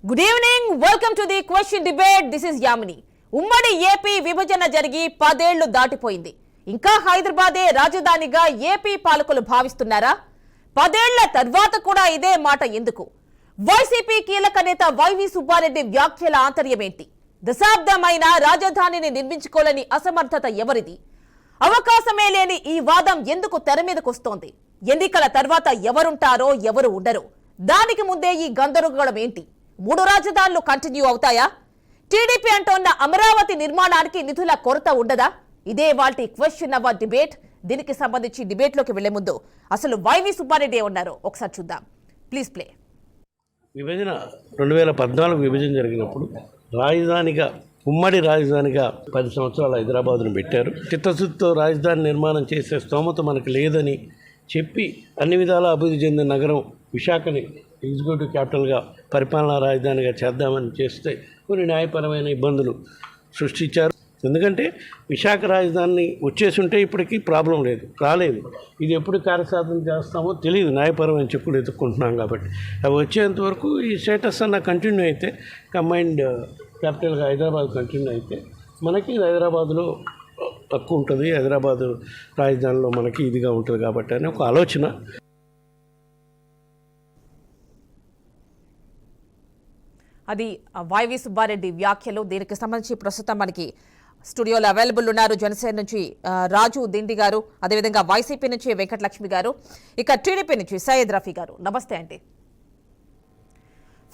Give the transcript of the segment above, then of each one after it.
Good evening, welcome to the question debate. This is Yamini. ఉమ్మడి AP విభజన జరిగి 10 ఏళ్లు దాటిపోయింది. ఇంకా హైదరాబాదే రాజధానిగా ఏపీ పాలకులు భావిస్తున్నారా? 10 ఏళ్ల తర్వాత కూడా ఇదే మాట ఎందుకు? వైసీపీ కీలక నేత వైవి సుబ్బారెడ్డి వ్యాఖ్యల ఆంతర్యమేంటి? దశాబ్దమైన రాజధానిని నిర్మించుకోలేని అసమర్థత ఎవరిది? అవకాశమే లేని ఈ వాదం ఎందుకు తెర మీదకొస్తోంది? ఎన్నికల తర్వాత ఎవరుంటారో ఎవరు ఉండరో? దానికి ముందే ఈ గందరగోళం ఏంటి? 3 రాజధానులు కంటిన్యూ అవుతాయా? టీడీపీ అంటోన్న అమరావతి నిర్మాణానికి నిధుల కొరత ఉండదా? ఇదే వాటి క్వశ్చన్ అవర్ డిబేట్. దీనికి సంబంధించి డిబేట్లోకి వెళ్లే ముందు అసలు వైవి సుబ్బారెడ్డి ఉన్నారో ఒకసారి చూద్దాం. Please play. విభజన 2014 విభజన జరిగినప్పుడు రాజధానిగా ఉమ్మడి రాజధానిగా 10 సంవత్సరాలు హైదరాబాద్ను పెట్టారు. చిత్తశుద్ధితో రాజధాని నిర్మాణం చేసే స్తోమత మనకు లేదని చెప్పి అన్ని విధాలా అభివృద్ధి చెందిన నగరం విశాఖని ఎగ్జిక్యూటివ్ క్యాపిటల్గా పరిపాలనా రాజధానిగా చేద్దామని చేస్తే కొన్ని న్యాయపరమైన ఇబ్బందులు సృష్టించారు. ఎందుకంటే విశాఖ రాజధాని వచ్చేసి ఉంటే ఇప్పటికీ ప్రాబ్లం రాలేదు. ఇది ఎప్పుడు కార్యసాధన చేస్తామో తెలియదు, న్యాయపరమైన చెప్పులు ఎత్తుక్కుంటున్నాం కాబట్టి. అవి వచ్చేంత వరకు ఈ స్టేటస్ అన్న కంటిన్యూ అయితే, కంబైన్డ్ క్యాపిటల్గా హైదరాబాద్ కంటిన్యూ అయితే మనకి హైదరాబాద్లో తక్కువ ఉంటుంది, హైదరాబాదు రాజధానిలో మనకి ఇదిగా ఉంటుంది కాబట్టి అని ఒక ఆలోచన. అది వైవి సుబ్బారెడ్డి వ్యాఖ్యలు. దీనికి సంబంధించి ప్రస్తుతం మనకి స్టూడియోలో అవైలబుల్ ఉన్నారు జనసేన నుంచి రాజు దిండి గారు, అదేవిధంగా వైసీపీ నుంచి వెంకటలక్ష్మి గారు, ఇక టీడీపీ నుంచి సయ్యద్ రఫీ గారు. నమస్తే అండి.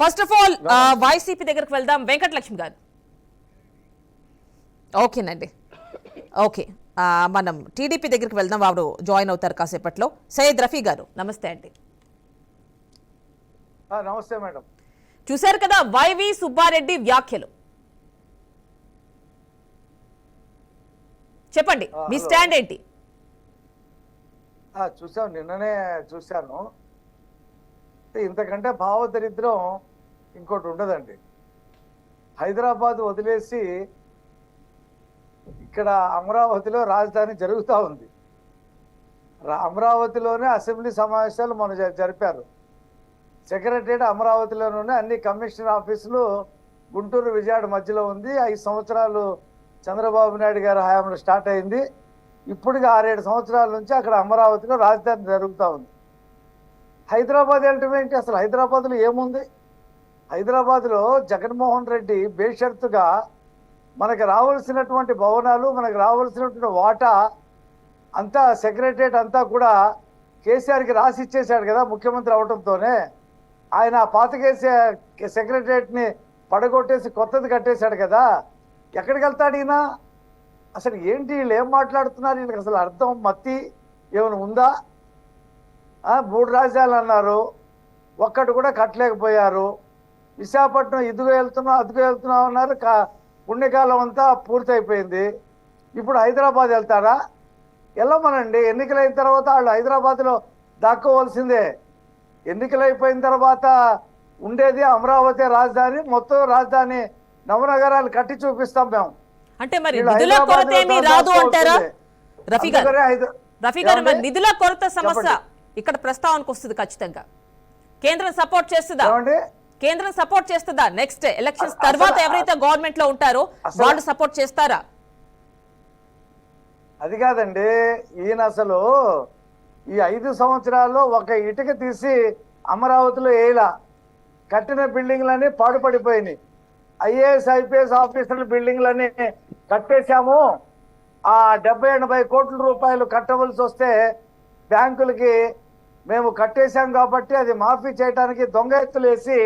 ఫస్ట్ ఆఫ్ ఆల్ వైసీపీ దగ్గరకు వెళ్దాం. వెంకటలక్ష్మి గారు. ఓకేనండి, ఓకే. మనం టీడీపీ దగ్గరికి వెళ్దాం, వారు జాయిన్ అవుతారు కాసేపట్లో. సయ్యద్ రఫీ గారు నమస్తే అండి. నమస్తే మేడం. చూశారు కదా వైవి సుబ్బారెడ్డి వ్యాఖ్యలు, చెప్పండి మీ స్టాండ్ ఏంటి? చూసాను, నిన్ననే చూశాను. ఇంతకంటే భావదరిద్రం ఇంకోటి ఉండదండి. హైదరాబాద్ వదిలేసి ఇక్కడ అమరావతిలో రాజధాని జరుగుతూ ఉంది. అమరావతిలోనే అసెంబ్లీ సమావేశాలు మనం జరిపారు. సెక్రటరియట్ అమరావతిలోనే, అన్ని కమిషనర్ ఆఫీసులు గుంటూరు విజయవాడ మధ్యలో ఉంది. 5 సంవత్సరాలు చంద్రబాబు నాయుడు గారి హయాంలో స్టార్ట్ అయింది. ఇప్పటికి 6-7 సంవత్సరాల నుంచి అక్కడ అమరావతిలో రాజధాని జరుగుతూ ఉంది. హైదరాబాద్ వెళ్ళటం ఏంటి? అసలు హైదరాబాద్లో ఏముంది? హైదరాబాద్లో జగన్మోహన్ రెడ్డి బేషరతుగా మనకు రావాల్సినటువంటి భవనాలు, మనకు రావాల్సినటువంటి వాటా అంతా సెక్రటరియట్ అంతా కూడా కేసీఆర్కి రాసి ఇచ్చేశాడు కదా ముఖ్యమంత్రి అవడంతోనే. ఆయన పాత సెక్రటరియట్ని పడగొట్టేసి కొత్తది కట్టేశాడు కదా. ఎక్కడికి వెళ్తాడు ఈయన? అసలు ఏంటి వీళ్ళు ఏం మాట్లాడుతున్నారు? వీళ్ళకి అసలు అర్థం మత్తి ఏమైనా ఉందా? 3 రాజ్యాలు అన్నారు, ఒక్కటి కూడా కట్టలేకపోయారు. విశాఖపట్నం ఇదిగో వెళ్తున్నాం అన్నారు, పుణ్యకాలం అంతా పూర్తయిపోయింది. ఇప్పుడు హైదరాబాద్ వెళ్తారా? వెళ్ళమనండి. ఎన్నికలైన తర్వాత వాళ్ళు హైదరాబాద్లో దాక్కోవలసిందే. ఎన్నికలు అయిపోయిన తర్వాత ఉండేది అమరావతి రాజధాని. మొత్తం రాజధాని నవనగరాలు కట్టి చూపిస్తాం మేము. అంటే మరి నిధుల కొరత ఏమీ రాదు అంటారా రఫీ గారు? రఫీ గారు, మరి నిధుల కొరత సమస్య ఇక్కడ ప్రస్తావనకు వస్తుంది ఖచ్చితంగా. కేంద్రం సపోర్ట్ చేస్తుందా? కేంద్రం సపోర్ట్ చేస్తుందా? నెక్స్ట్ ఎలక్షన్స్ తర్వాత ఎవరైతే గవర్నమెంట్ లో ఉంటారో వాళ్ళు సపోర్ట్ చేస్తారా? అది కాదండి, ఈయన అసలు ఈ 5 సంవత్సరాల్లో ఒక ఇటుక తీసి అమరావతిలో వేయలా. కట్టిన బిల్డింగ్లన్నీ పాడుపడిపోయినాయి. IAS IPS ఆఫీసర్ల బిల్డింగ్లన్నీ కట్టేశాము. ఆ 70-80 కోట్ల రూపాయలు కట్టవలసి వస్తే బ్యాంకులకి మేము కట్టేశాం కాబట్టి అది మాఫీ చేయడానికి దొంగ ఎత్తులు వేసి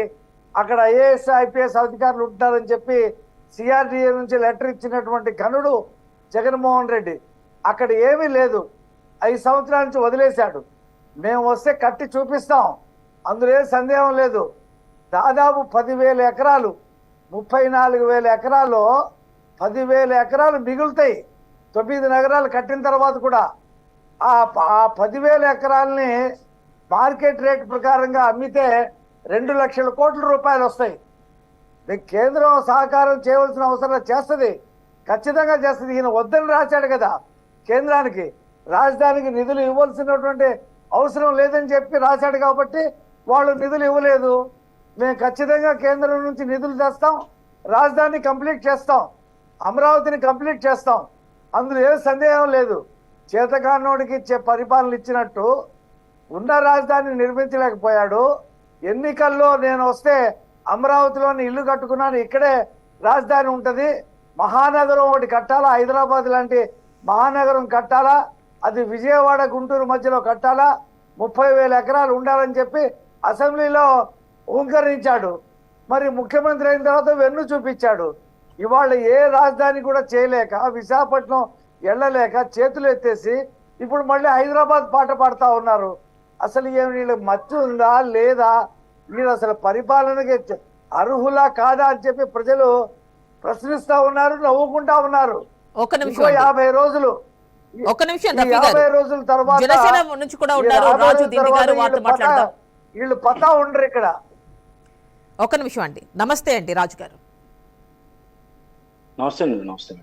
అక్కడ IAS IPS అధికారులు ఉంటారని చెప్పి CRDA నుంచి లెటర్ ఇచ్చినటువంటి ఘనుడు జగన్మోహన్ రెడ్డి. అక్కడ ఏమీ లేదు, 5 సంవత్సరాల నుంచి వదిలేశాడు. మేము వస్తే కట్టి చూపిస్తాం, అందులో ఏ సందేహం లేదు. దాదాపు 10,000 ఎకరాలు, 34,000 ఎకరాలు, 10,000 ఎకరాలు మిగులుతాయి 9 నగరాలు కట్టిన తర్వాత కూడా. ఆ 10,000 ఎకరాలని మార్కెట్ రేట్ ప్రకారంగా అమ్మితే 2 లక్షల కోట్ల రూపాయలు వస్తాయి. మీకు కేంద్రం సహకారం చేయవలసిన అవసరం చేస్తుంది, ఖచ్చితంగా చేస్తుంది. ఈయన వద్దని రాశాడు కదా కేంద్రానికి, రాజధానికి నిధులు ఇవ్వాల్సినటువంటి అవసరం లేదని చెప్పి రాశాడు కాబట్టి వాళ్ళు నిధులు ఇవ్వలేదు. మేము ఖచ్చితంగా కేంద్రం నుంచి నిధులు తెస్తాం, రాజధానిని కంప్లీట్ చేస్తాం, అమరావతిని కంప్లీట్ చేస్తాం. అందులో ఏ సందేహం లేదు. చేతకానోడికి పరిపాలన ఇచ్చినట్టు ఉన్న రాజధానిని నిర్మించలేకపోయాడు. ఎన్నికల్లో నేను వస్తే అమరావతిలోని ఇల్లు కట్టుకున్నాను, ఇక్కడే రాజధాని ఉంటుంది, మహానగరం ఒకటి కట్టాలా, హైదరాబాద్ లాంటి మహానగరం కట్టాలా, అది విజయవాడ గుంటూరు మధ్యలో కట్టాలా, 30,000 ఎకరాలు ఉండాలని చెప్పి అసెంబ్లీలో ఓంకరించాడు. మరి ముఖ్యమంత్రి అయిన తర్వాత వెన్ను చూపించాడు. ఇవాళ ఏ రాజధాని కూడా చేయలేక, విశాఖపట్నం వెళ్ళలేక చేతులు ఎత్తేసి ఇప్పుడు మళ్ళీ హైదరాబాద్ పాట పాడుతూ ఉన్నారు. అసలు ఏమి వీళ్ళకి మత్తు ఉందా లేదా, వీళ్ళు అసలు పరిపాలనకి అర్హులా కాదా అని చెప్పి ప్రజలు ప్రశ్నిస్తూ ఉన్నారు, నవ్వుకుంటా ఉన్నారు. ఒక నిమిషం 50 రోజులు, ఒక నిమిషం రఫీ గారు, 50 రోజుల తర్వాత జనసేన నుంచి కూడా ఉన్నారు రాజు దిండి గారు, వారితో మాట్లాడదాం. వీళ్ళు పతా ఉండరు ఇక్కడ. ఒక నిమిషం అండి. నమస్తే అండి రాజు గారు. నమస్తే అండి. నమస్తే.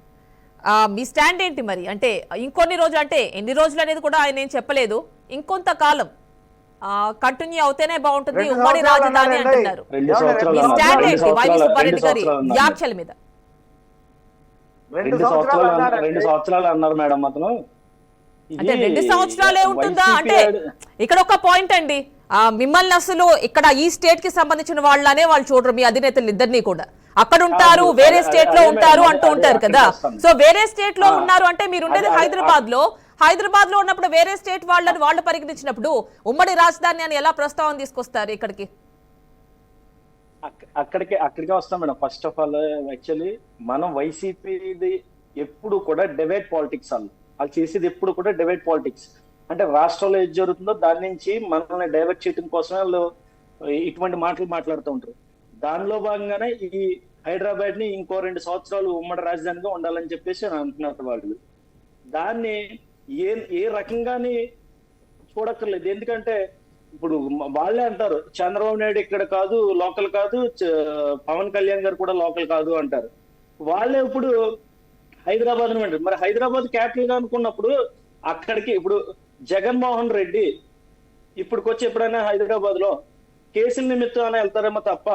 మీ స్టాండ్ ఏంటి మరి? అంటే ఇంకొన్ని రోజులు, అంటే ఎన్ని రోజులు అనేది కూడా ఆయన ఏం చెప్పలేదు, ఇంకొంత కాలం కంటిన్యూ అవుతేనే బాగుంటుంది ఉమ్మడి రాజధాని అంటున్నారు. మీ స్టాండ్ ఏంటి వైవి సుబ్బారెడ్డి గారి వ్యాఖ్యల మీద? 2 సంవత్సరాలు అన్నారు మేడం అతను. అంటే 2 సంవత్సరాలే ఉంటుందా? అంటే ఇక్కడ ఒక పాయింట్ అండి, మిమ్మల్ని అసలు ఇక్కడ ఈ స్టేట్ కి సంబంధించిన వాళ్ళనే వాళ్ళు చూడరు, మీ అధినేతలు ఇద్దరిని కూడా. అక్కడ ఉంటారు, వేరే స్టేట్ లో ఉంటారు అంటూ ఉంటారు కదా. సో వేరే స్టేట్ లో ఉన్నారు అంటే మీరు ఉండేది హైదరాబాద్ లో ఉన్నప్పుడు వేరే స్టేట్ వాళ్ళని వాళ్ళు పరిగణించినప్పుడు ఉమ్మడి రాజధాని అని ఎలా ప్రస్తావన తీసుకొస్తారు ఇక్కడికి? అక్కడికే వస్తాం madam. First of all actually మనం వైసీపీది ఎప్పుడు కూడా డిబేట్ పాలిటిక్స్ వాళ్ళు చేసేది ఎప్పుడు కూడా డిబేట్ పాలిటిక్స్. అంటే రాష్ట్రంలో ఏది జరుగుతుందో దాని నుంచి మనల్ని డైవర్ట్ చేయడం కోసమే వాళ్ళు ఇటువంటి మాటలు మాట్లాడుతూ ఉంటారు. దానిలో భాగంగానే ఈ హైదరాబాద్ ని ఇంకో 2 సంవత్సరాలు ఉమ్మడి రాజధానిగా ఉండాలని చెప్పేసి అంటున్నారు వాళ్ళు. దాన్ని ఏ రకంగాని చూడక్కర్లేదు. ఎందుకంటే ఇప్పుడు వాళ్ళే అంటారు చంద్రబాబు నాయుడు ఇక్కడ కాదు, లోకల్ కాదు, పవన్ కళ్యాణ్ గారు కూడా లోకల్ కాదు అంటారు. వాళ్ళే ఇప్పుడు హైదరాబాద్ అని అంటారు. మరి హైదరాబాద్ క్యాపిటల్ గా అనుకున్నప్పుడు అక్కడికి ఇప్పుడు జగన్మోహన్ రెడ్డి ఇప్పుడుకొచ్చి ఎప్పుడైనా హైదరాబాద్ లో కేసుల నిమిత్తం అని వెళ్తారేమో తప్ప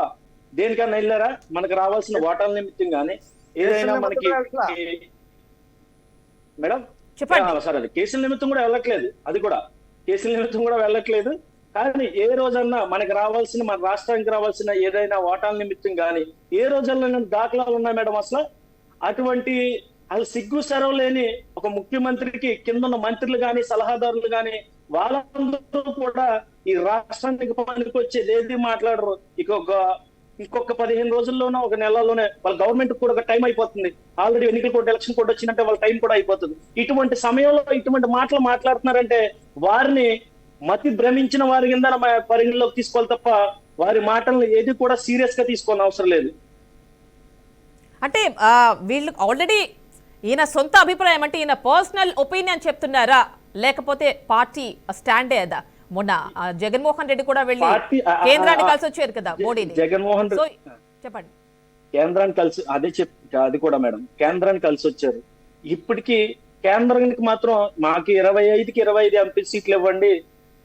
దేనికన్నా వెళ్ళారా? మనకు రావాల్సిన ఓటాల నిమిత్తం గానీ ఏదైనా మనకి మేడం సరే అది కేసుల నిమిత్తం కూడా వెళ్ళట్లేదు, అది కూడా కేసుల నిమిత్తం కూడా వెళ్ళట్లేదు. కానీ ఏ రోజన్నా మనకి రావాల్సిన, మన రాష్ట్రానికి రావాల్సిన ఏదైనా ఓటాల నిమిత్తం కానీ ఏ రోజుల్లో దాఖలాలు ఉన్నాయి మేడం? అటువంటి అసలు సిగ్గు సెరవు లేని ఒక ముఖ్యమంత్రికి కింద ఉన్న మంత్రులు కానీ సలహాదారులు కానీ వాళ్ళందరూ కూడా ఈ రాష్ట్రానికి పనికి వచ్చేది ఏది మాట్లాడరు. ఇంకొక 15 రోజుల్లోనో ఒక నెలలోనే వాళ్ళ గవర్నమెంట్ కూడా ఒక టైం అయిపోతుంది. ఆల్రెడీ ఎన్నికల కోడ్ ఎలక్షన్ కోడ్ వచ్చిందంటే వాళ్ళ టైం కూడా అయిపోతుంది. ఇటువంటి సమయంలో ఇటువంటి మాటలు మాట్లాడుతున్నారంటే వారిని మతి భ్రమించిన వారి కింద పరిగణలోకి తీసుకోవాలి తప్ప వారి మాటలను ఏది కూడా సీరియస్ గా తీసుకోవాలని అవసరం లేదు. అంటే వీళ్ళు ఆల్రెడీ ఈయన సొంత అభిప్రాయం, అంటే ఈయన పర్సనల్ ఒపీనియన్ చెప్తున్నారా లేకపోతే పార్టీ స్టాండే అదా? మొన్న జగన్మోహన్ రెడ్డి కూడా వెళ్ళి కేంద్రాన్ని కలిసి వచ్చారు కదా మోడీని. జగన్మోహన్ రెడ్డి చెప్పండి. కేంద్రాన్ని కలిసి అది కూడా మేడం కేంద్రాన్ని కలిసి వచ్చారు. ఇప్పటికీ కేంద్రానికి మాత్రం మాకు 25కి 25 ఎంపీ సీట్లు ఇవ్వండి,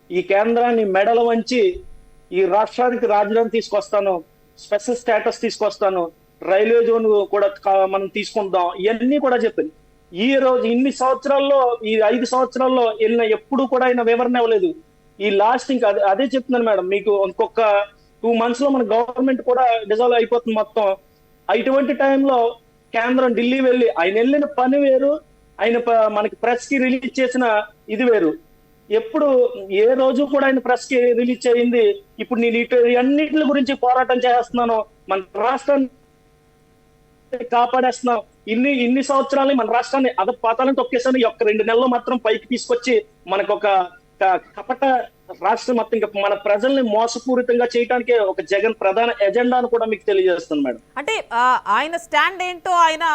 ఈ కేంద్రాన్ని మెడలు వంచి ఈ రాష్ట్రానికి రాజధాని తీసుకొస్తాను, స్పెషల్ స్టేటస్ తీసుకొస్తాను, రైల్వే జోన్ కూడా మనం తీసుకుందాం, ఇవన్నీ కూడా చెప్పింది. ఈ రోజు ఇన్ని సంవత్సరాల్లో, ఈ 5 సంవత్సరాల్లో వెళ్ళిన ఎప్పుడు కూడా ఆయన వివరణ ఇవ్వలేదు. ఈ లాస్ట్ ఇంకా అదే చెప్తున్నాను మేడం, మీకు ఇంకొక 2 months లో మన గవర్నమెంట్ కూడా డిజాల్వ్ అయిపోతుంది మొత్తం. ఇటువంటి టైంలో కేంద్రం ఢిల్లీ వెళ్ళి ఆయన వెళ్ళిన పని వేరు, ఆయన మనకి ప్రెస్ కి రిలీజ్ చేసిన ఇది వేరు. ఎప్పుడు ఏ రోజు కూడా ఆయన ప్రెస్ కి రిలీజ్ అయింది ఇప్పుడు నేను అన్నిటి గురించి పోరాటం చేస్తున్నాను, మన రాష్ట్రాన్ని కాపాడేస్తున్నాం, ఇన్ని సంవత్సరాలు మన రాష్ట్రాన్ని పాతాలను తొక్కేసాను, ఈ 2 నెలల్లో మాత్రం పైకి తీసుకొచ్చి మనకు ఒక కపట రాష్ట్రం మొత్తం ఇంకా మన ప్రజల్ని మోసపూరితంగా చేయడానికే ఒక జగన్ ప్రధాన ఎజెండాను కూడా మీకు తెలియజేస్తుంది మేడం. అంటే ఆయన స్టాండ్ ఏంటో, ఆయన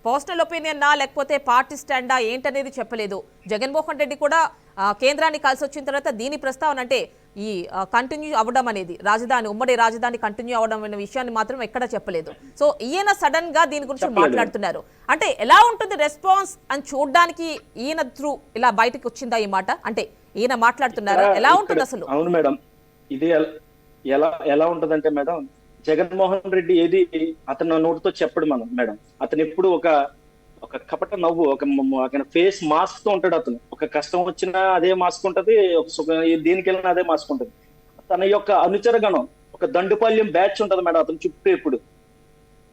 పర్సనల్ ఒపీనియన్ లేకపోతే పార్టీ స్టాండా ఏంటనేది చెప్పలేదు. జగన్మోహన్ రెడ్డి కూడా కేంద్రాన్ని కలిసి వచ్చిన తర్వాత దీని ప్రస్తావన, అంటే ఈ కంటిన్యూ అవ్వడం అనేది, రాజధాని ఉమ్మడి రాజధాని కంటిన్యూ అవ్వడం అనే విషయాన్ని మాత్రం ఎక్కడా చెప్పలేదు. సో ఈయన సడన్ గా దీని గురించి మాట్లాడుతున్నారు. అంటే ఎలా ఉంటుంది రెస్పాన్స్ అని చూడడానికి ఈయన త్రూ ఇలా బయటకు వచ్చిందా ఈ మాట? అంటే ఈయన మాట్లాడుతున్నారు, ఎలా ఉంటుంది అసలు? అవును మేడం, ఎలా ఎలా ఉంటదంటే మేడం, జగన్మోహన్ రెడ్డి ఏది అతను నోటితో చెప్పడు మేడం. అతను ఎప్పుడు ఒక కపట నవ్వు, ఒక ఫేస్ మాస్క్ తో ఉంటాడు. అతను ఒక కష్టం వచ్చినా అదే మాస్క్ ఉంటది, దేనికి వెళ్ళినా అదే మాస్క్ ఉంటది. తన యొక్క అనుచరగణం, ఒక దండుపాల్యం బ్యాచ్ ఉంటది మేడం అతను చుట్టూ. ఎప్పుడు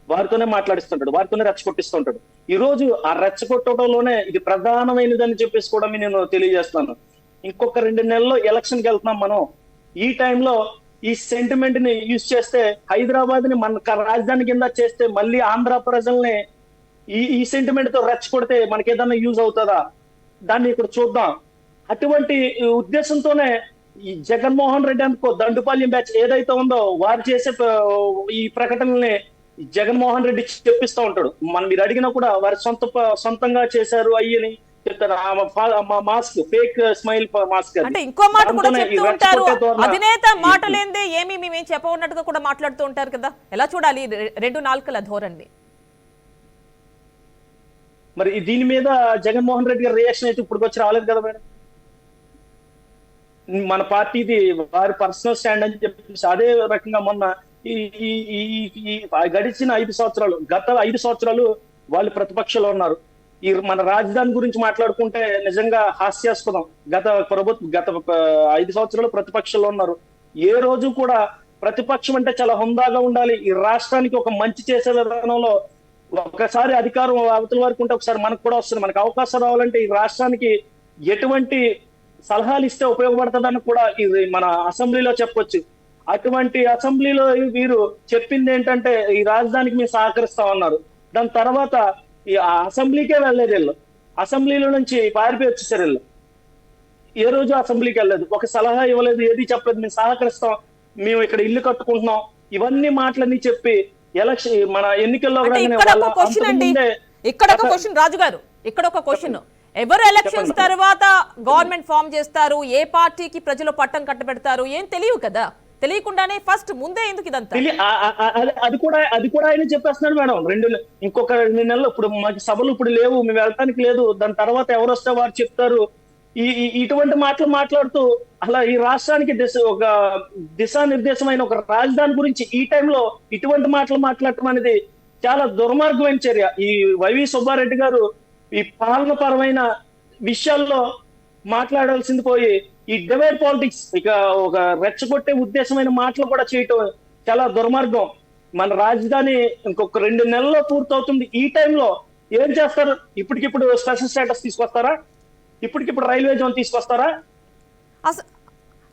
వారితోనే మాట్లాడిస్తుంటాడు, వారితోనే రెచ్చగొట్టిస్తుంటాడు. ఈ రోజు ఆ రెచ్చగొట్టడంలోనే ఇది ప్రధానమైనదని చెప్పేసి కూడా నేను తెలియజేస్తాను. ఇంకొక 2 నెలల్లో ఎలక్షన్కి వెళ్తున్నాం మనం. ఈ టైంలో ఈ సెంటిమెంట్ ని యూజ్ చేస్తే, హైదరాబాద్ ని మన రాజధాని కింద చేస్తే, మళ్ళీ ఆంధ్ర ప్రజల్ని ఈ సెంటిమెంట్ తో రెచ్చగొడితే మనకి ఏదన్నా యూజ్ అవుతుందా, దాన్ని ఇక్కడ చూద్దాం. అటువంటి ఉద్దేశంతోనే ఈ జగన్మోహన్ రెడ్డి అనుకో దండుపాల్యం బ్యాచ్ ఏదైతే ఉందో వారు చేసే ఈ ప్రకటనల్ని జగన్మోహన్ రెడ్డి చెప్పిస్తూ ఉంటాడు. మీరు అడిగినా కూడా వారి సొంతంగా చేశారు అయ్యని చెప్తారు. Mask, fake smile mask. అంటే ఇంకో మాట కూడా చెప్తూ ఉంటారు, అధినేత మాట లేనిదే మేమేం చెప్పన్నట్టుగా కూడా మాట్లాడుతూ ఉంటారు కదా. ఎలా చూడాలి 2 నాలుకల ధోరణి? మరి దీని మీద జగన్మోహన్ రెడ్డి గారి రియాక్షన్ అయితే ఇప్పుడు వచ్చి రాలేదు కదా మేడం. మన పార్టీది వారి పర్సనల్ స్టాండ్ అని చెప్పేసి అదే రకంగా మొన్న ఈ గడిచిన 5 సంవత్సరాలు, గత 5 సంవత్సరాలు వాళ్ళు ప్రతిపక్షంలో ఉన్నారు. ఈ మన రాజధాని గురించి మాట్లాడుకుంటే నిజంగా హాస్యాస్పదం. గత 5 సంవత్సరాలు ప్రతిపక్షంలో ఉన్నారు. ఏ రోజు కూడా ప్రతిపక్షం అంటే చాలా హుందాగా ఉండాలి, ఈ రాష్ట్రానికి ఒక మంచి చేసే విధానంలో ఒకసారి అధికారం అవతల వరకు ఉంటే ఒకసారి మనకు కూడా వస్తుంది. మనకు అవకాశం రావాలంటే ఈ రాష్ట్రానికి ఎటువంటి సలహాలు ఇస్తే ఉపయోగపడుతుందని కూడా ఇది మన అసెంబ్లీలో చెప్పొచ్చు. అటువంటి అసెంబ్లీలో వీరు చెప్పింది ఏంటంటే ఈ రాజధానికి మేము సహకరిస్తామన్నారు. దాని తర్వాత ఈ అసెంబ్లీకే వెళ్ళలేదు వీళ్ళు. అసెంబ్లీలో నుంచి పారిపోయి వచ్చేసారు వీళ్ళు. ఏ రోజు అసెంబ్లీకి వెళ్ళలేదు, ఒక సలహా ఇవ్వలేదు, ఏది చెప్పలేదు. మేము సహకరిస్తాం, మేము ఇక్కడ ఇల్లు కట్టుకుంటున్నాం, ఇవన్నీ మాటలన్నీ చెప్పి ఎలక్షన్ మన ఎన్నికల్లో ఇక్కడ ఒక క్వశ్చన్ రాజు గారు, ఇక్కడ ఒక క్వశ్చన్. ఎవరు ఎలక్షన్స్ తర్వాత గవర్నమెంట్ ఫామ్ చేస్తారు, ఏ పార్టీకి ప్రజలు పట్టం కట్టబెడతారు ఏం తెలియదు కదా. తెలియకుండానే ఫస్ట్ ముందే ఎందుకు ఇదంతా? అది కూడా ఆయన చెప్పేస్తున్నాడు మేడం. ఇంకొక 2 నెలలు ఇప్పుడు మాకు సభలు ఇప్పుడు లేవు, మేము వెళ్ళటానికి లేదు, దాని తర్వాత ఎవరు వస్తే వారు చెప్తారు. ఇటువంటి మాటలు మాట్లాడుతూ అలా ఈ రాష్ట్రానికి ఒక దిశానిర్దేశమైన ఒక రాజధాని గురించి ఈ టైంలో ఇటువంటి మాటలు మాట్లాడటం అనేది చాలా దుర్మార్గమైన చర్య. ఈ వైవి సుబ్బారెడ్డి గారు ఈ పాలన పరమైన విషయాల్లో మాట్లాడాల్సింది పోయి ఈ డిబేట్ పాలిటిక్స్, ఇక ఒక రెచ్చగొట్టే ఉద్దేశమైన మాటలు కూడా చేయటం చాలా దుర్మార్గం. మన రాజధాని ఇంకొక 2 నెలల్లో పూర్తవుతుంది. ఈ టైంలో ఏం చేస్తారు? ఇప్పటికిప్పుడు స్పెషల్ స్టేటస్ తీసుకొస్తారా? ఇప్పటికిప్పుడు రైల్వే జోన్ తీసుకొస్తారా?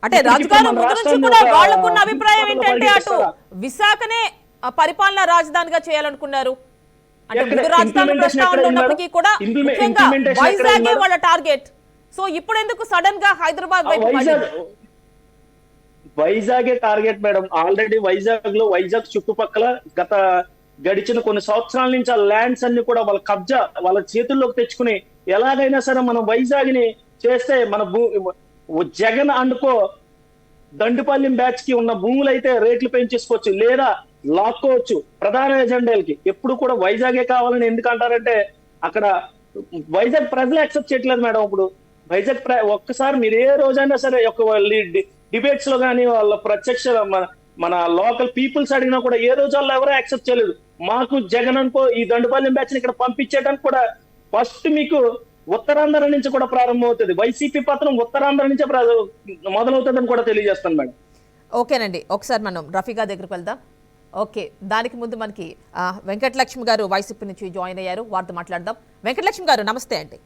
అంటే రాజుగారు ముందు నుంచి కూడా వాళ్ళకున్న అభిప్రాయం ఏంటంటే అటు విశాఖనే పరిపాలనా రాజధానిగా చేయాలనుకున్నారు. అంటే ముందు రాజధాని ప్రస్తావనలో ఉన్నప్పటికీ కూడా ముఖ్యంగా వైజాగ్ వాళ్ళ టార్గెట్. సో ఇప్పుడు ఎందుకు సడన్ గా హైదరాబాద్ వైజాగే టార్గెట్ మేడం. ఆల్రెడీ వైజాగ్ చుట్టుపక్కల గడిచిన కొన్ని సంవత్సరాల నుంచి ఆ ల్యాండ్స్ అన్ని కూడా వాళ్ళ కబ్జా వాళ్ళ చేతుల్లోకి తెచ్చుకుని ఎలాగైనా సరే మనం వైజాగ్ ని చేస్తే మన జగన్ అనుకో దండుపాల్యం బ్యాచ్ కి ఉన్న భూములు అయితే రేట్లు పెంచేసుకోవచ్చు, లేదా లాక్కోవచ్చు. ప్రధాన ఎజెండాలకి ఎప్పుడు కూడా వైజాగే కావాలని ఎందుకు అంటారంటే అక్కడ వైజాగ్ ప్రజలు యాక్సెప్ట్ చేయట్లేదు మేడం. ఇప్పుడు వైజాగ్ ఒక్కసారి మీరు ఏ రోజైనా సరే డిబేట్స్ లో కానీ వాళ్ళ ప్రత్యక్ష మన లోకల్ పీపుల్స్ అడిగినా కూడా ఏ రోజు వాళ్ళు ఎవరో యాక్సెప్ట్ చేయలేదు. మాకు జగన్ అనుకో ఈ దండుపాల్యం బ్యాచ్ ని ఇక్కడ పంపించేయడానికి కూడా ఫస్ట్ మీకు ఉత్తరాంధ్ర నుంచి కూడా ప్రారంభం అవుతుంది. వైసీపీ పత్రం ఉత్తరాంధ్ర నుంచే మొదలవుతుందని కూడా తెలియజేస్తాను మేడం. ఓకేనండి, ఒకసారి మనం రఫీగా దగ్గరకు వెళ్దాం. ఓకే, దానికి ముందు మనకి వెంకటలక్ష్మి గారు వైసీపీ నుంచి జాయిన్ అయ్యారు, వారితో మాట్లాడదాం. వెంకటలక్ష్మి గారు నమస్తే అండి.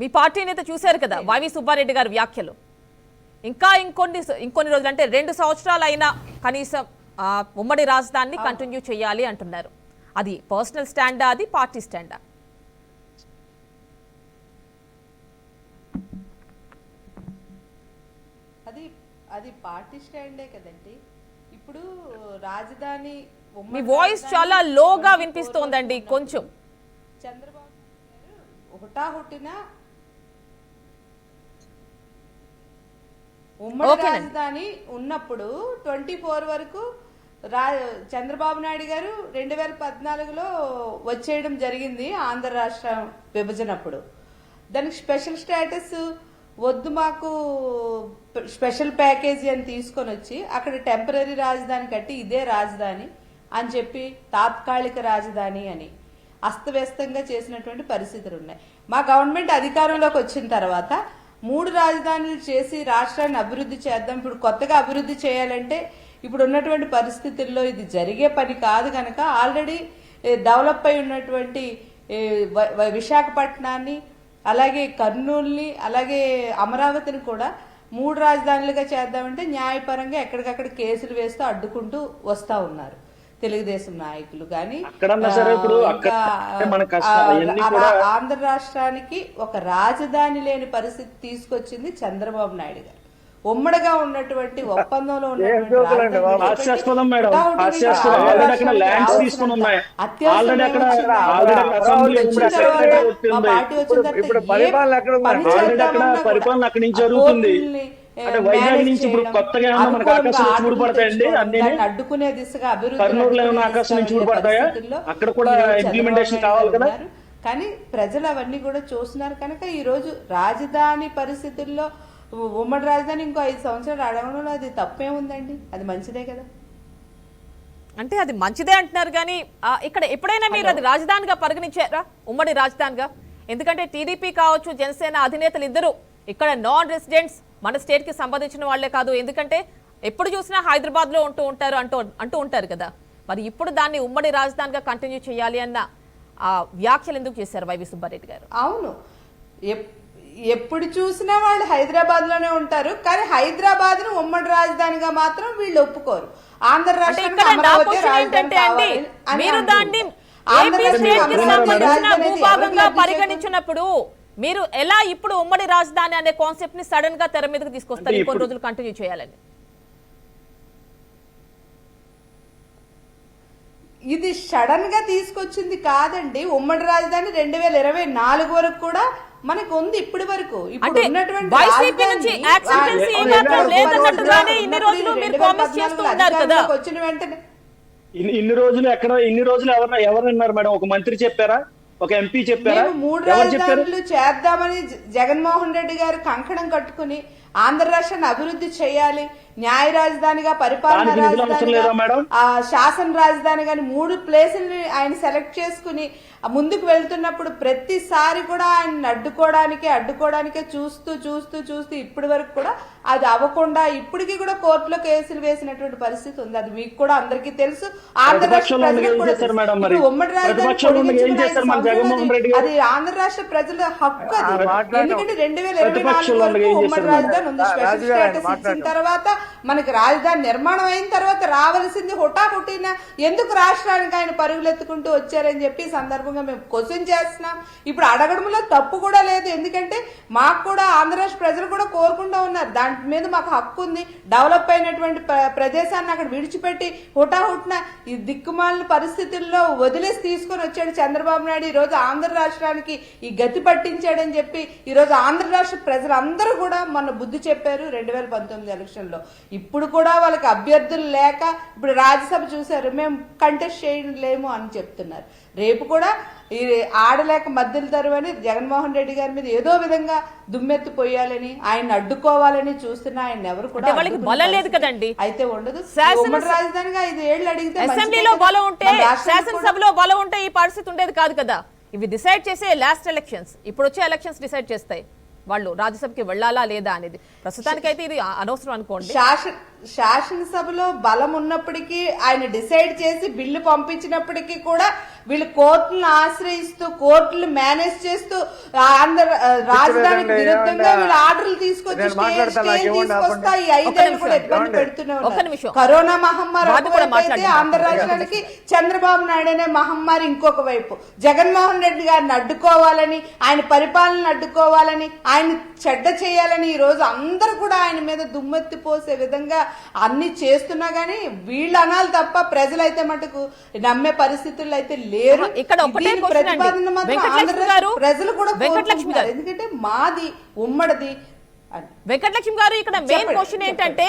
మీ పార్టీ నేత చూశారు కదా వైవి సుబ్బారెడ్డి గారి వ్యాఖ్యలు. ఇంకా ఇంకొన్ని రోజులు అంటే 2 సంవత్సరాలు అయినా కనీసం ఉమ్మడి రాజధానిని కంటిన్యూ చేయాలి అంటున్నారు. అది పర్సనల్ స్టాండా, అది పార్టీ స్టాండా? అది పార్టీ స్టాండే కదండి. ఇప్పుడు రాజధాని మీ వాయిస్ చాలా లోగా వినిపిస్తోందండి కొంచెం. చంద్రబాబు గారు హుటాహుటిన ఉమ్మడి రాజధాని ఉన్నప్పుడు 24 వరకు చంద్రబాబు నాయుడు గారు 2014లో వచ్చేయడం జరిగింది ఆంధ్ర రాష్ట్ర విభజనప్పుడు. దానికి స్పెషల్ స్టేటస్ వద్దు, మాకు స్పెషల్ ప్యాకేజీ అని తీసుకొని వచ్చి అక్కడ టెంపరీ రాజధాని కట్టి ఇదే రాజధాని అని చెప్పి తాత్కాలిక రాజధాని అని అస్తవ్యస్తంగా చేసినటువంటి పరిస్థితులు ఉన్నాయి. మా గవర్నమెంట్ అధికారంలోకి వచ్చిన తర్వాత 3 రాజధానులు చేసి రాష్ట్రాన్ని అభివృద్ధి చేద్దాం. ఇప్పుడు కొత్తగా అభివృద్ధి చేయాలంటే ఇప్పుడు ఉన్నటువంటి పరిస్థితుల్లో ఇది జరిగే పని కాదు కనుక ఆల్రెడీ డెవలప్ అయి ఉన్నటువంటి విశాఖపట్నాన్ని, అలాగే కర్నూలుని, అలాగే అమరావతిని కూడా 3 రాజధానులుగా చేద్దామంటే న్యాయపరంగా ఎక్కడికక్కడ కేసులు వేస్తూ అడ్డుకుంటూ వస్తా ఉన్నారు తెలుగుదేశం నాయకులు. కానీ ఆంధ్ర రాష్ట్రానికి ఒక రాజధాని లేని పరిస్థితి తీసుకొచ్చింది చంద్రబాబు నాయుడు గారు. ఉమ్మడిగా ఉన్నటువంటి ఒప్పందంలో పరిపాలన అక్కడి నుంచి జరుగుతుంది. అంటే వైజాగ్ నుంచి ఇప్పుడు కొత్తగా మనకు ఆకాశం చూడబడతాయండి, అన్ని అడ్డుకునే దిశగా కర్నూలులో ఏమైనా ఆకాశం నుంచి చూడబడతాయా? అక్కడ కూడా ఇంప్లిమెంటేషన్ కావాలి కదా. కానీ ప్రజలు అవన్నీ కూడా చూస్తున్నారు కనుక ఈ రోజు రాజధాని పరిస్థితుల్లో ఉమ్మడి రాజధాని ఇంకో 5 సంవత్సరాలు అడగడంలో అది తప్పే ఉందండి, అది మంచిదే కదా. అంటే అది మంచిదే అంటున్నారు కానీ ఇక్కడ ఎప్పుడైనా మీరు అది రాజధానిగా పరిగణించారా, ఉమ్మడి రాజధానిగా? ఎందుకంటే టీడీపీ కావచ్చు, జనసేన అధినేతలు ఇద్దరు ఇక్కడ నాన్ రెసిడెంట్స్, మన స్టేట్ కి సంబంధించిన వాళ్లే కాదు. ఎందుకంటే ఎప్పుడు చూసినా హైదరాబాద్ లో అంటూ ఉంటారు కదా. మరి ఇప్పుడు దాన్ని ఉమ్మడి రాజధానిగా కంటిన్యూ చేయాలి అన్న వ్యాఖ్యలు ఎందుకు చేశారు వైవి సుబ్బారెడ్డి గారు? అవును, ఎప్పుడు చూసినా వాళ్ళు హైదరాబాద్ లోనే ఉంటారు, కానీ హైదరాబాద్ ను ఉమ్మడి రాజధానిగా మాత్రం వీళ్ళు ఒప్పుకోరు. ఆంధ్ర రాష్ట్రానికి భూభాగంగా పరిగణించినప్పుడు మీరు ఎలా ఇప్పుడు ఉమ్మడి రాజధాని అనే కాన్సెప్ట్ ని సడన్ గా తెర మీదకి తీసుకొస్తారు కొన్ని రోజులు కంటిన్యూ చేయాలని? ఇది సడన్ గా తీసుకొచ్చింది కాదండి. ఉమ్మడి రాజధాని 2024 వరకు కూడా మనకు ఉంది. ఇప్పటి వరకు ఇప్పుడు ఉన్నటువంటి వచ్చిన వెంటనే ఇన్ని రోజులు ఎవరన్నారు మేడం? ఒక మంత్రి చెప్పారా? ఒక ఎంపీ చెప్పారా? 3 రాజధానులు చేద్దామని జగన్మోహన్ రెడ్డి గారు కంకణం కట్టుకుని ఆంధ్ర రాష్ట్రాన్ని అభివృద్ధి చేయాలి, న్యాయ రాజధానిగా, పరిపాలన రాజధానిగా, శాసన రాజధాని గాని 3 ప్లేసుల్ని ఆయన సెలెక్ట్ చేసుకుని ముందుకు వెళ్తున్నప్పుడు ప్రతిసారి కూడా ఆయన అడ్డుకోవడానికే చూస్తూ ఇప్పటి వరకు కూడా అది అవ్వకుండా ఇప్పటికీ కూడా కోర్టులో కేసులు వేసినటువంటి పరిస్థితి ఉంది. అది మీకు కూడా అందరికీ తెలుసు. ఆంధ్ర రాష్ట్ర ప్రజలకు కూడా ఉమ్మడి రాజధాని అది ఆంధ్ర రాష్ట్ర ప్రజల హక్కు. అది ఎందుకంటే 2024 వరకు ఉమ్మడి రాజధాని ఉంది. స్పెషల్ స్టేటస్ ఇచ్చిన తర్వాత మనకి రాజధాని నిర్మాణం అయిన తర్వాత రావాల్సింది హుటాహుటిన ఎందుకు రాష్ట్రానికి ఆయన పరుగులెత్తుకుంటూ వచ్చారని చెప్పి సందర్భంగా మేము క్వశ్చన్ చేస్తున్నాం. ఇప్పుడు అడగడంలో తప్పు కూడా లేదు, ఎందుకంటే మాకు కూడా ఆంధ్ర రాష్ట్ర ప్రజలు కూడా కోరుకుంటూ ఉన్నారు, దాని మీద మాకు హక్కు ఉంది. డెవలప్ అయినటువంటి ప్రదేశాన్ని అక్కడ విడిచిపెట్టి హుటాహుటిన ఈ దిక్కుమాలిన పరిస్థితుల్లో వదిలేసి తీసుకొని వచ్చాడు చంద్రబాబు నాయుడు. ఈ రోజు ఆంధ్ర రాష్ట్రానికి ఈ గతి పట్టించాడని చెప్పి ఈ రోజు ఆంధ్ర రాష్ట్ర ప్రజలందరూ కూడా మొన్న బుద్ధి చెప్పారు 2019 ఎలక్షన్ లో. ఇప్పుడు కూడా వాళ్ళకి అభ్యర్థులు లేక ఇప్పుడు రాజ్యసభ చూశారు, మేము కంటెస్ట్ చేయలేము అని చెప్తున్నారు. రేపు కూడా ఈ ఆడలేక మద్దలు తరువని జగన్మోహన్ రెడ్డి గారి మీద ఏదో విధంగా దుమ్మెత్తి పోయాలని, ఆయన అడ్డుకోవాలని చూస్తున్నా ఆయన ఎవరు కూడా బలం లేదు కదండి. అయితే ఉండదు. ఉమ్మడి రాజధానిగా 5 ఏళ్ళు అడిగితే అసెంబ్లీలో బలం ఉంటే, శాసనసభలో బలం ఉంటే ఈ పరిస్థితి ఉండేది కాదు కదా. ఇవి డిసైడ్ చేసే లాస్ట్ ఎలక్షన్స్, ఇప్పుడు వచ్చే ఎలక్షన్స్ డిసైడ్ చేస్తాయి వాళ్ళు రాజ్యసభకి వెళ్లాలా లేదా అనేది. ప్రస్తుతానికైతే ఇది అనవసరం అనుకోండి. శాసనసభలో బలం ఉన్నప్పటికీ ఆయన డిసైడ్ చేసి బిల్లు పంపించినప్పటికీ కూడా వీళ్ళు కోర్టులను ఆశ్రయిస్తూ కోర్టులు మేనేజ్ చేస్తూ రాజధానికి విరుద్ధంగా వీళ్ళు ఆర్డర్లు తీసుకొచ్చి తీసుకొస్తా ఈ 5 ఏళ్ళు కూడా ఇబ్బంది పెడుతూనే ఉన్నారు. కరోనా మహమ్మారి అయితే ఆంధ్ర రాష్ట్రానికి చంద్రబాబు నాయుడు అనే మహమ్మారి ఇంకొక వైపు. జగన్మోహన్ రెడ్డి గారిని అడ్డుకోవాలని, ఆయన పరిపాలన అడ్డుకోవాలని, ఆయన చెడ్డ చేయాలని ఈ రోజు అందరూ కూడా ఆయన మీద దుమ్మెత్తి పోసే విధంగా అన్ని చేస్తున్నా గానీ వీళ్ళు అనాలి తప్ప ప్రజలైతే మటుకు నమ్మే పరిస్థితుల్లో అయితే లేరు. ఇక్కడ ఒకటే ప్రతిపాదన మాత్రం ప్రజలు కూడా కోరుకుంటున్నారు, ఎందుకంటే మాది ఉమ్మడిది. వెంకటలక్ష్మి గారు, ఇక్కడ మెయిన్ క్వశ్చన్ ఏంటంటే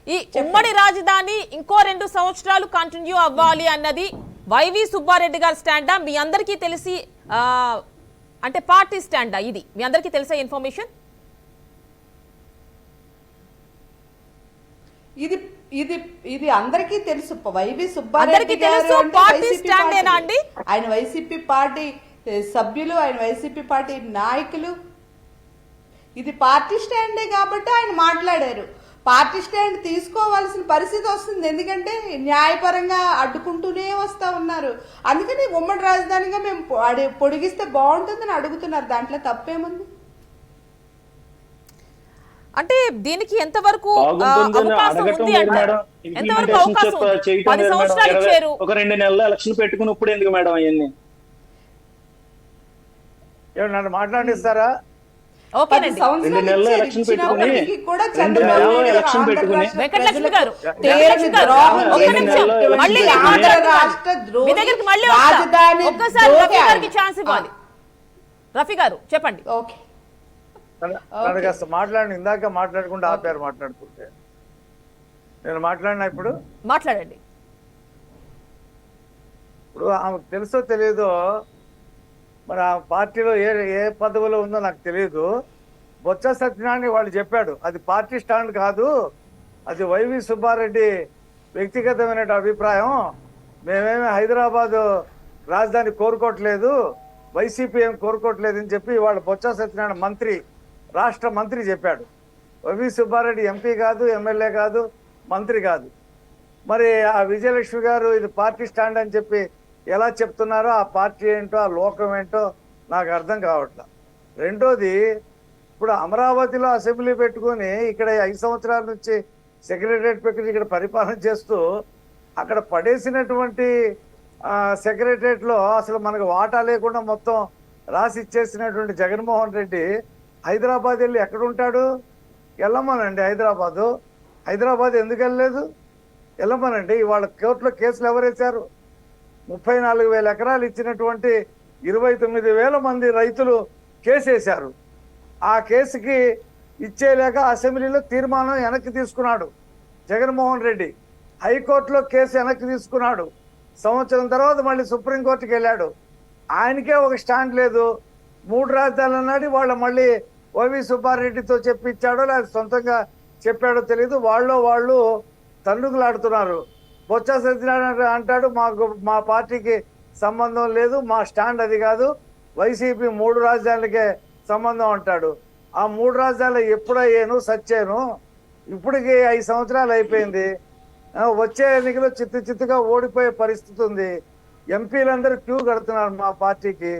ఈ ఉమ్మడి రాజధాని ఇంకో 2 సంవత్సరాలు కంటిన్యూ అవ్వాలి అన్నది వైవి సుబ్బారెడ్డి గారి స్టాండా? మీ అందరికీ తెలిసి అంటే పార్టీ స్టాండా ఇది? మీ అందరికీ తెలిసే ఇన్ఫర్మేషన్. ఇది ఇది ఇది అందరికీ తెలుసు. వైవి అందరికీ సుబ్బారెడ్డి తెలుసు, గారు అంటే పార్టీ వైసీపీ స్టాండేనా పార్టీ. అండి? ఆయన వైసీపీ పార్టీ సభ్యులు, ఆయన వైసీపీ పార్టీ నాయకులు. ఇది పార్టీ స్టాండే కాబట్టి ఆయన మాట్లాడారు. పార్టీ స్టాండ్ తీసుకోవాల్సిన పరిస్థితి వస్తుంది, ఎందుకంటే న్యాయపరంగా అడ్డుకుంటూనే వస్తా ఉన్నారు. అందుకని ఉమ్మడి రాజధానిగా మేము పొడిగిస్తే బాగుంటుందని అడుగుతున్నారు. దాంట్లో తప్పేముంది? అంటే దీనికి ఎంతవరకు బాగుంటుందని అవకాశం అడగటం ఉంది లేదు అంటే మేడం. ఎంతవరకు ఇంప్లిమెంటేషన్ అవకాశం ఉంది? చేయటం 10 లేదు సంవత్సరాలు మేడం. ఇచ్చారు. ఒక 2 నెలలు ఎలక్షన్ పెట్టుకుని ఇప్పుడు ఎందుకు మేడం అవన్నీ? నన్ను మాట్లాడిస్తారా? ఓకేనండి. 2 నెలలు ఎలక్షన్ పెట్టుకుని వెంకటలక్ష్మి గారు, తేరని ద్రోహం ఒక్క నిమిషం. మళ్ళీ చేసి ఆంధ్ర రాష్ట్ర ద్రోహి, మీ దగ్గరికి మళ్ళీ వస్తా. రాజధాని ఒక్కసారి రఫీ ద్రోహి గారికి ఛాన్స్ ఇవ్వాలి. రఫీ గారు చెప్పండి. ఓకే, నన్ను కాస్త మాట్లాడి, ఇందాక మాట్లాడకుండా ఆపారు మాట్లాడుతుంటే. నేను మాట్లాడినా ఇప్పుడు మాట్లాడండి. ఇప్పుడు ఆమెకు తెలుసో తెలియదో, మరి ఆ పార్టీలో ఏ ఏ పదవిలో ఉందో నాకు తెలియదు. బొత్స సత్యనారాయణ వాళ్ళు చెప్పాడు అది పార్టీ స్టాండ్ కాదు, అది వైవి సుబ్బారెడ్డి వ్యక్తిగతమైన అభిప్రాయం, మేమేమి హైదరాబాదు రాజధాని కోరుకోవట్లేదు, వైసీపీ ఏం కోరుకోవట్లేదు అని చెప్పి వాళ్ళ బొత్స సత్యనారాయణ మంత్రి, రాష్ట్ర మంత్రి చెప్పాడు. వైవి సుబ్బారెడ్డి ఎంపీ కాదు, ఎమ్మెల్యే కాదు, మంత్రి కాదు. మరి ఆ విజయలక్ష్మి గారు ఇది పార్టీ స్టాండ్ అని చెప్పి ఎలా చెప్తున్నారో, ఆ పార్టీ ఏంటో, ఆ లోకం ఏంటో నాకు అర్థం కావట్లా. రెండోది, ఇప్పుడు అమరావతిలో అసెంబ్లీ పెట్టుకొని ఇక్కడ 5 సంవత్సరాల నుంచి సెక్రటరియట్ పెట్టుకుని ఇక్కడ పరిపాలన చేస్తూ అక్కడ పడేసినటువంటి సెక్రటరియట్లో అసలు మనకు వాటా లేకుండా మొత్తం రాసి ఇచ్చేసినటువంటి జగన్మోహన్ రెడ్డి హైదరాబాద్ వెళ్ళి ఎక్కడుంటాడు? వెళ్ళమనండి హైదరాబాద్ ఎందుకు వెళ్ళలేదు? వెళ్ళమనండి. ఇవాళ కోర్టులో కేసులు ఎవరేశారు? 34,000 ఎకరాలు ఇచ్చినటువంటి 29,000 మంది రైతులు కేసేశారు. ఆ కేసుకి ఇచ్చేలేక అసెంబ్లీలో తీర్మానం వెనక్కి తీసుకున్నాడు జగన్మోహన్ రెడ్డి. హైకోర్టులో కేసు వెనక్కి తీసుకున్నాడు. సంవత్సరం తర్వాత మళ్ళీ సుప్రీంకోర్టుకి వెళ్ళాడు. ఆయనకే ఒక స్టాండ్ లేదు. 3 రాజధానులు అన్నాడు. వాళ్ళు మళ్ళీ వైవి సుబ్బారెడ్డితో చెప్పించాడో లేదా సొంతంగా చెప్పాడో తెలియదు. వాళ్ళు తండ్రుకులాడుతున్నారు. బొత్స సత్యనారాయణ అంటాడు మా పార్టీకి సంబంధం లేదు, మా స్టాండ్ అది కాదు, వైసీపీ 3 రాజధానులకే సంబంధం అంటాడు. ఆ 3 రాజధానులు ఎప్పుడయ్యాను సచ్చాను? ఇప్పటికి 5 సంవత్సరాలు అయిపోయింది. వచ్చే ఎన్నికలో చిత్తుగా ఓడిపోయే పరిస్థితి ఉంది. ఎంపీలందరూ క్యూ కడుతున్నారు మా పార్టీకి.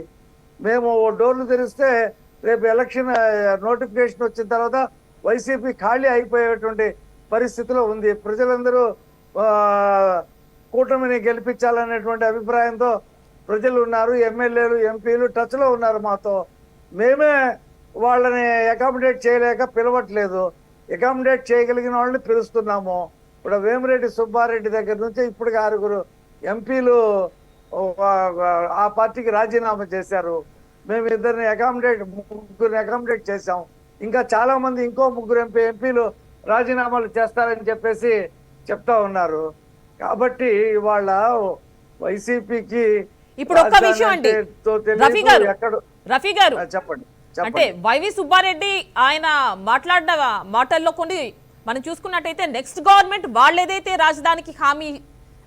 మేము డోర్లు తెరిస్తే రేపు ఎలక్షన్ నోటిఫికేషన్ వచ్చిన తర్వాత వైసీపీ ఖాళీ అయిపోయేటువంటి పరిస్థితిలో ఉంది. ప్రజలందరూ కూటమిని గెలిపించాలనేటువంటి అభిప్రాయంతో ప్రజలు ఉన్నారు. ఎమ్మెల్యేలు, ఎంపీలు టచ్లో ఉన్నారు మాతో. మేమే వాళ్ళని అకామిడేట్ చేయలేక పిలవట్లేదు. అకామిడేట్ చేయగలిగిన వాళ్ళని పిలుస్తున్నాము. ఇప్పుడు వేమిరెడ్డి సుబ్బారెడ్డి దగ్గర నుంచి ఇప్పటికి 6 ఎంపీలు ఆ పార్టీకి రాజీనామా చేశారు. మేము 3 అకామిడేట్ చేశాం. ఇంకా చాలా మంది, ఇంకో 3 ఎంపీలు రాజీనామాలు చేస్తారని చెప్పేసి చెప్తా ఉన్నారు. కాబట్టి ఇవాళ వైసీపీకి ఇప్పుడు ఒక్క విషయం అండి రఫీ గారు, చెప్పండి. అంటే వైవి సుబ్బారెడ్డి ఆయన మాట్లాడిన మాటల్లో కొన్ని మనం చూసుకున్నట్టయితే నెక్స్ట్ గవర్నమెంట్ వాళ్ళు ఏదైతే రాజధానికి హామీ,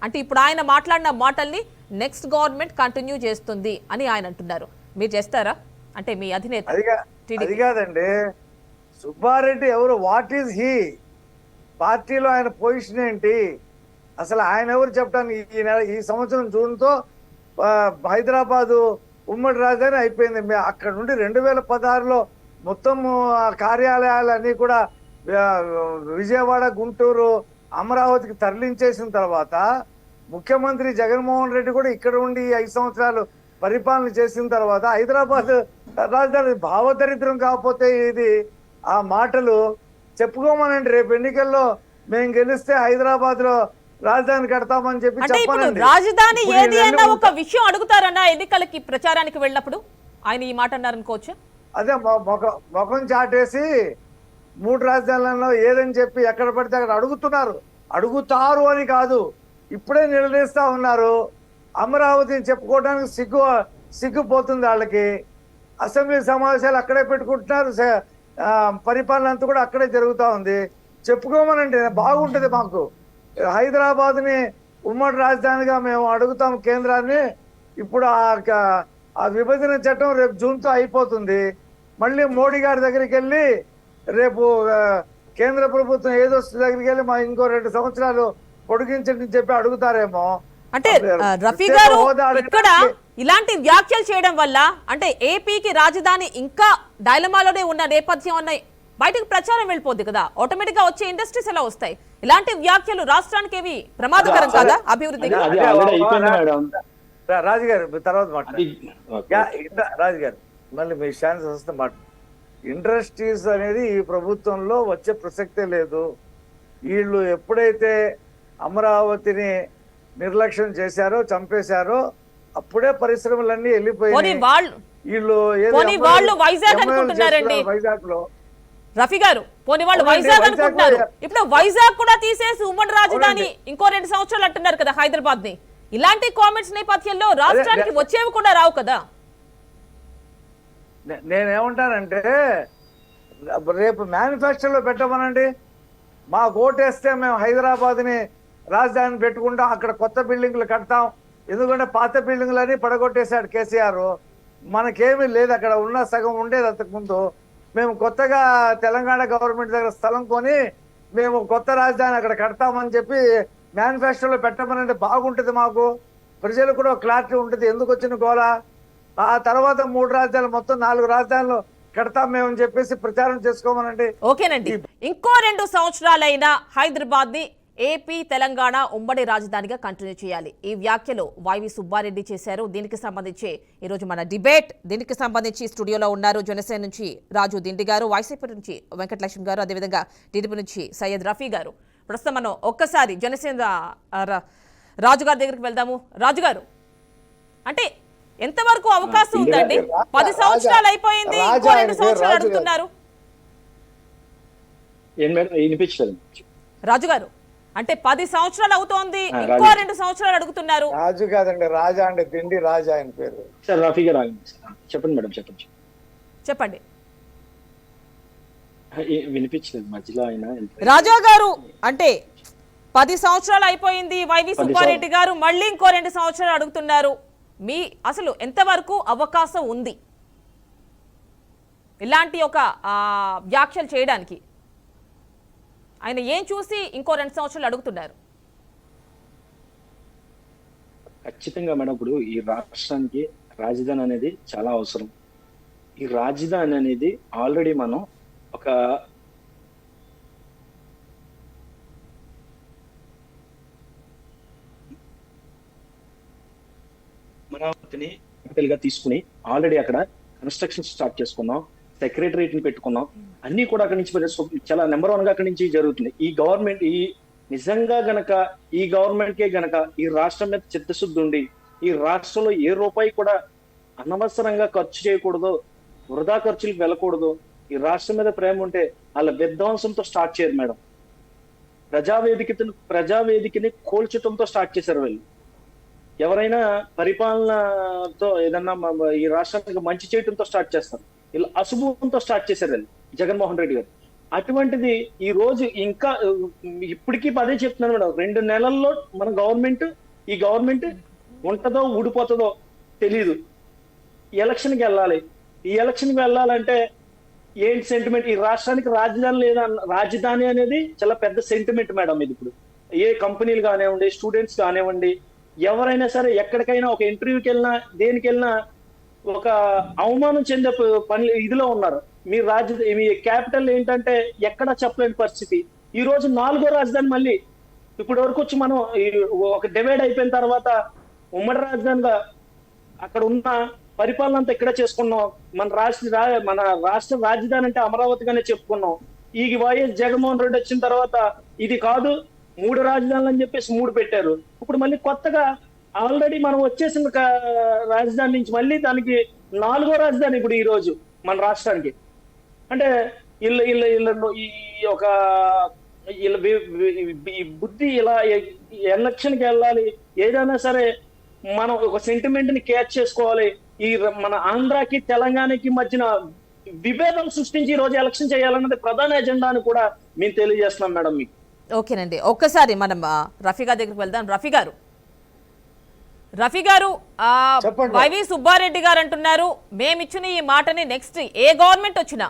అంటే ఇప్పుడు ఆయన మాట్లాడిన మాటల్ని నెక్స్ట్ గవర్నమెంట్ కంటిన్యూ చేస్తుంది అని ఆయన అంటున్నారు. మీరు చేస్తారా? అంటే మీ అధినేత అది కాదండి, సుబ్బారెడ్డి ఎవరు? What is he? పార్టీలో ఆయన పొజిషన్ ఏంటి? అసలు ఆయన ఎవరు చెప్పడానికి? ఈ సంవత్సరం జూన్తో హైదరాబాదు ఉమ్మడి రాజధాని అయిపోయింది. అక్కడ నుండి 2016లో మొత్తం కార్యాలయాలన్నీ కూడా విజయవాడ, గుంటూరు, అమరావతికి తరలించేసిన తర్వాత ముఖ్యమంత్రి జగన్మోహన్ రెడ్డి కూడా ఇక్కడ ఉండి 5 సంవత్సరాలు పరిపాలన చేసిన తర్వాత హైదరాబాద్ రాజధాని భావదరిద్రం కాకపోతే ఇది ఆ మాటలు చెప్పుకోమనండి. రేపు ఎన్నికల్లో మేము గెలిస్తే హైదరాబాద్ లో రాజధాని కడతామని చెప్పి చెప్పాలండి. రాజధాని ఏది అన్న ఒక విషయం అడుగుతారన్నా ఎన్నికలకి ప్రచారానికి వెళ్ళినప్పుడు ఆయన ఈ మాట అన్నారు అనుకోవచ్చు. అదే ముఖం చాటేసి 3 రాజధానులలో ఏదని చెప్పి ఎక్కడ పడితే అక్కడ అడుగుతారు అని కాదు, ఇప్పుడే నిలదీస్తా ఉన్నారు. అమరావతిని చెప్పుకోవడానికి సిగ్గుపోతుంది వాళ్ళకి. అసెంబ్లీ సమావేశాలు అక్కడే పెట్టుకుంటున్నారు, పరిపాలన అంతా కూడా అక్కడే జరుగుతూ ఉంది. చెప్పుకోమనండి, బాగుంటుంది మాకు. హైదరాబాద్ని ఉమ్మడి రాజధానిగా మేము అడుగుతాం కేంద్రాన్ని. ఇప్పుడు ఆ విభజన చట్టం రేపు జూన్తో అయిపోతుంది. మళ్ళీ మోడీ గారి దగ్గరికి వెళ్ళి రేపు కేంద్ర ప్రభుత్వం ఏదో దగ్గరికి వెళ్ళి మా ఇంకో 2 సంవత్సరాలు పొడిగించండి చెప్పి అడుగుతారేమో. అంటే రఫీ గారు ఇక్కడ ఇలాంటి వ్యాఖ్యలు చేయడం వల్ల అంటే ఏపీకి రాజధాని ఇంకా డైలమాలోనే ఉన్న నేపథ్యం అన్న బయటకు ప్రచారం వెళ్ళిపోద్ది కదా, ఆటోమేటిక్ గా వచ్చే ఇండస్ట్రీస్ ఎలా వస్తాయి? ఇలాంటి వ్యాఖ్యలు రాష్ట్రానికి ఏవి ప్రమాదకరం కాదా అభివృద్ధికి? రాజుగారు తర్వాత రాజుగారు మళ్ళీ మీ ఛాన్స్ వస్తే ఇండస్ట్రీస్ అనేది ఈ ప్రభుత్వంలో వచ్చే ప్రసక్తే లేదు. వీళ్ళు ఎప్పుడైతే అమరావతిని నిర్లక్ష్యం చేశారో, చంపేశారో, అప్పుడే పరిశ్రమలన్నీ వెళ్ళిపోయి వాళ్ళు వైజాగ్ అనుకుంటున్నారండి. వైజాగ్ లో రఫీ గారు పోనీ వాళ్ళు వైజాగ్ అనుకుంటున్నారు, ఇప్పుడు వైజాగ్ కూడా తీసేసి ఉమ్మడి రాజధాని ఇంకో 2 సంవత్సరాలు అంటున్నారు కదా హైదరాబాద్ ని. ఇలాంటి కామెంట్స్ నేపథ్యంలో రాష్ట్రానికి వచ్చేవి కూడా రావు కదా. నేనేమంటానంటే రేపు మేనిఫెస్టోలో పెట్టమనండి. మాకు ఓటేస్తే మేము హైదరాబాద్ని రాజధాని పెట్టుకుంటాం, అక్కడ కొత్త బిల్డింగ్లు కడతాం. ఎందుకంటే పాత బిల్డింగ్లన్నీ పడగొట్టేశాడు కేసీఆర్. మనకేమీ లేదు, అక్కడ ఉన్న సగం ఉండేది అంతకుముందు. మేము కొత్తగా తెలంగాణ గవర్నమెంట్ దగ్గర స్థలం కొని మేము కొత్త రాజధాని అక్కడ కడతామని చెప్పి మేనిఫెస్టోలో పెట్టమనంటే బాగుంటుంది. మాకు ప్రజలు కూడా క్లారిటీ ఉంటుంది ఎందుకు వచ్చిన గోళ. ఆ తర్వాత 3 రాజధానులు మొత్తం 4 రాజధానులు కడతాం మేము అని చెప్పేసి ప్రచారం చేసుకోమనండి. ఓకేనండి. ఇంకో 2 సంవత్సరాలైనా హైదరాబాద్ ని ఏపీ తెలంగాణ ఉమ్మడి రాజధానిగా కంటిన్యూ చేయాలి. ఈ వ్యాఖ్యలు వైవి సుబ్బారెడ్డి చేశారు. దీనికి సంబంధించి ఈరోజు మన డిబేట్, దీనికి సంబంధించి స్టూడియోలో ఉన్నారు జనసేన నుంచి రాజు దిండి గారు, వైసీపీ నుంచి వెంకటలక్ష్మి గారు, అదేవిధంగా టీడీపీ నుంచి సయ్యద్ రఫీ గారు. ప్రస్తుతం మనం ఒక్కసారి జనసేన రాజు గారి దగ్గరికి వెళ్దాము. రాజు గారు, అంటే ఎంతవరకు అవకాశం ఉందండి? 10 సంవత్సరాలు అయిపోయింది, ఇంకో 2 సంవత్సరాలు అడుగుతున్నారు. రాజు గారు, అంటే 10 సంవత్సరాలు అవుతోంది, ఇంకో 2 సంవత్సరాలు అడుగుతున్నారు. రాజు కాదండి, రాజా అండి, దిండి రాజా ఆయన పేరు. చెప్పండి మేడం, చెప్పండి చెప్పండి. వినిపించలేదు మధ్యలో ఆయన. రాజా గారు, అంటే 10 సంవత్సరాలు అయిపోయింది, వైవి సుబ్బారెడ్డి గారు మళ్ళీ ఇంకో 2 సంవత్సరాలు అడుగుతున్నారు. మీ అసలు ఎంతవరకు అవకాశం ఉంది ఇలాంటి ఒక వ్యాఖ్యలు చేయడానికి? ఆయన ఏం చూసి ఇంకో 2 సంవత్సరాలు అడుగుతున్నారు? ఖచ్చితంగా మేడం, ఇప్పుడు ఈ రాష్ట్రానికి రాజధాని అనేది చాలా అవసరం. ఈ రాజధాని అనేది ఆల్రెడీ మనం ఒక అమరావతిని క్యాపిటల్ గా తీసుకుని ఆల్రెడీ అక్కడ కన్స్ట్రక్షన్ స్టార్ట్ చేసుకున్నాం, సెక్రటరియట్ ని పెట్టుకున్నాం, అన్ని కూడా అక్కడి నుంచి చాలా నెంబర్ 1 గా అక్కడి నుంచి జరుగుతుంది. ఈ గవర్నమెంట్ నిజంగా గనక ఈ గవర్నమెంట్ కే గనక ఈ రాష్ట్రం మీద చిత్తశుద్ధి ఉండి ఈ రాష్ట్రంలో ఏ రూపాయి కూడా అనవసరంగా ఖర్చు చేయకూడదు, వృధా ఖర్చులకు వెళ్ళకూడదు, ఈ రాష్ట్రం మీద ప్రేమ ఉంటే వాళ్ళ విధ్వంసంతో స్టార్ట్ చేయరు మేడం. ప్రజావేదికని కోల్చడంతో స్టార్ట్ చేశారు వీళ్ళు. ఎవరైనా పరిపాలనతో ఏదన్నా ఈ రాష్ట్రానికి మంచి చేయడంతో స్టార్ట్ చేస్తారు, ఇలా అశుభంతో స్టార్ట్ చేశారు వీళ్ళు జగన్మోహన్ రెడ్డి గారు. అటువంటిది ఈ రోజు ఇంకా ఇప్పటికీ అదే చెప్తున్నాను మేడం, 2 నెలల్లో మన ఈ గవర్నమెంట్ ఉంటుందో ఊడిపోతుందో తెలీదు. ఎలక్షన్కి వెళ్ళాలి. ఈ ఎలక్షన్కి వెళ్ళాలంటే ఏంటి సెంటిమెంట్? ఈ రాష్ట్రానికి రాజధాని లేదా? రాజధాని అనేది చాలా పెద్ద సెంటిమెంట్ మేడం. ఇది ఇప్పుడు ఏ కంపెనీలు కానివ్వండి, స్టూడెంట్స్ కానివ్వండి, ఎవరైనా సరే ఎక్కడికైనా ఒక ఇంటర్వ్యూకి వెళ్ళినా దేనికి వెళ్ళినా ఒక అవమానం చెందే ఇదిలో ఉన్నారు. మీ క్యాపిటల్ ఏంటంటే ఎక్కడా చెప్పలేని పరిస్థితి. ఈ రోజు 4వ రాజధాని మళ్ళీ ఇప్పటి వరకు వచ్చి మనం ఒక డివైడ్ అయిపోయిన తర్వాత ఉమ్మడి రాజధానిగా అక్కడ ఉన్న పరిపాలన అంతా ఇక్కడే చేసుకున్నాం. మన రాష్ట్ర రాజధాని అంటే అమరావతిగానే చెప్పుకున్నాం. ఈ వైఎస్ జగన్మోహన్ రెడ్డి వచ్చిన తర్వాత ఇది కాదు 3 రాజధానులు అని చెప్పేసి 3 పెట్టారు. ఇప్పుడు మళ్ళీ కొత్తగా ఆల్రెడీ మనం వచ్చేసిన రాజధాని నుంచి మళ్ళీ దానికి 4వ రాజధాని ఇప్పుడు ఈ రోజు మన రాష్ట్రానికి. అంటే ఈ బుద్ధి ఇలా ఎలక్షన్కి వెళ్ళాలి, ఏదైనా సరే మనం ఒక సెంటిమెంట్ ని క్యాచ్ చేసుకోవాలి, మన ఆంధ్రాకి తెలంగాణకి మధ్యన విభేదం సృష్టించి ఈ రోజు ఎలక్షన్ చేయాలన్నది ప్రధాన ఎజెండా అని కూడా మేము తెలియజేస్తున్నాం మేడం మీకు. ఓకేనండి, ఒక్కసారి మనం రఫీ గారి దగ్గరికి వెళ్దాం. రఫీ గారు చెప్పండి. వైవి సుబ్బారెడ్డి గారు అంటున్నారు మేమిచ్చిన ఈ మాటని నెక్స్ట్ ఏ గవర్నమెంట్ వచ్చినా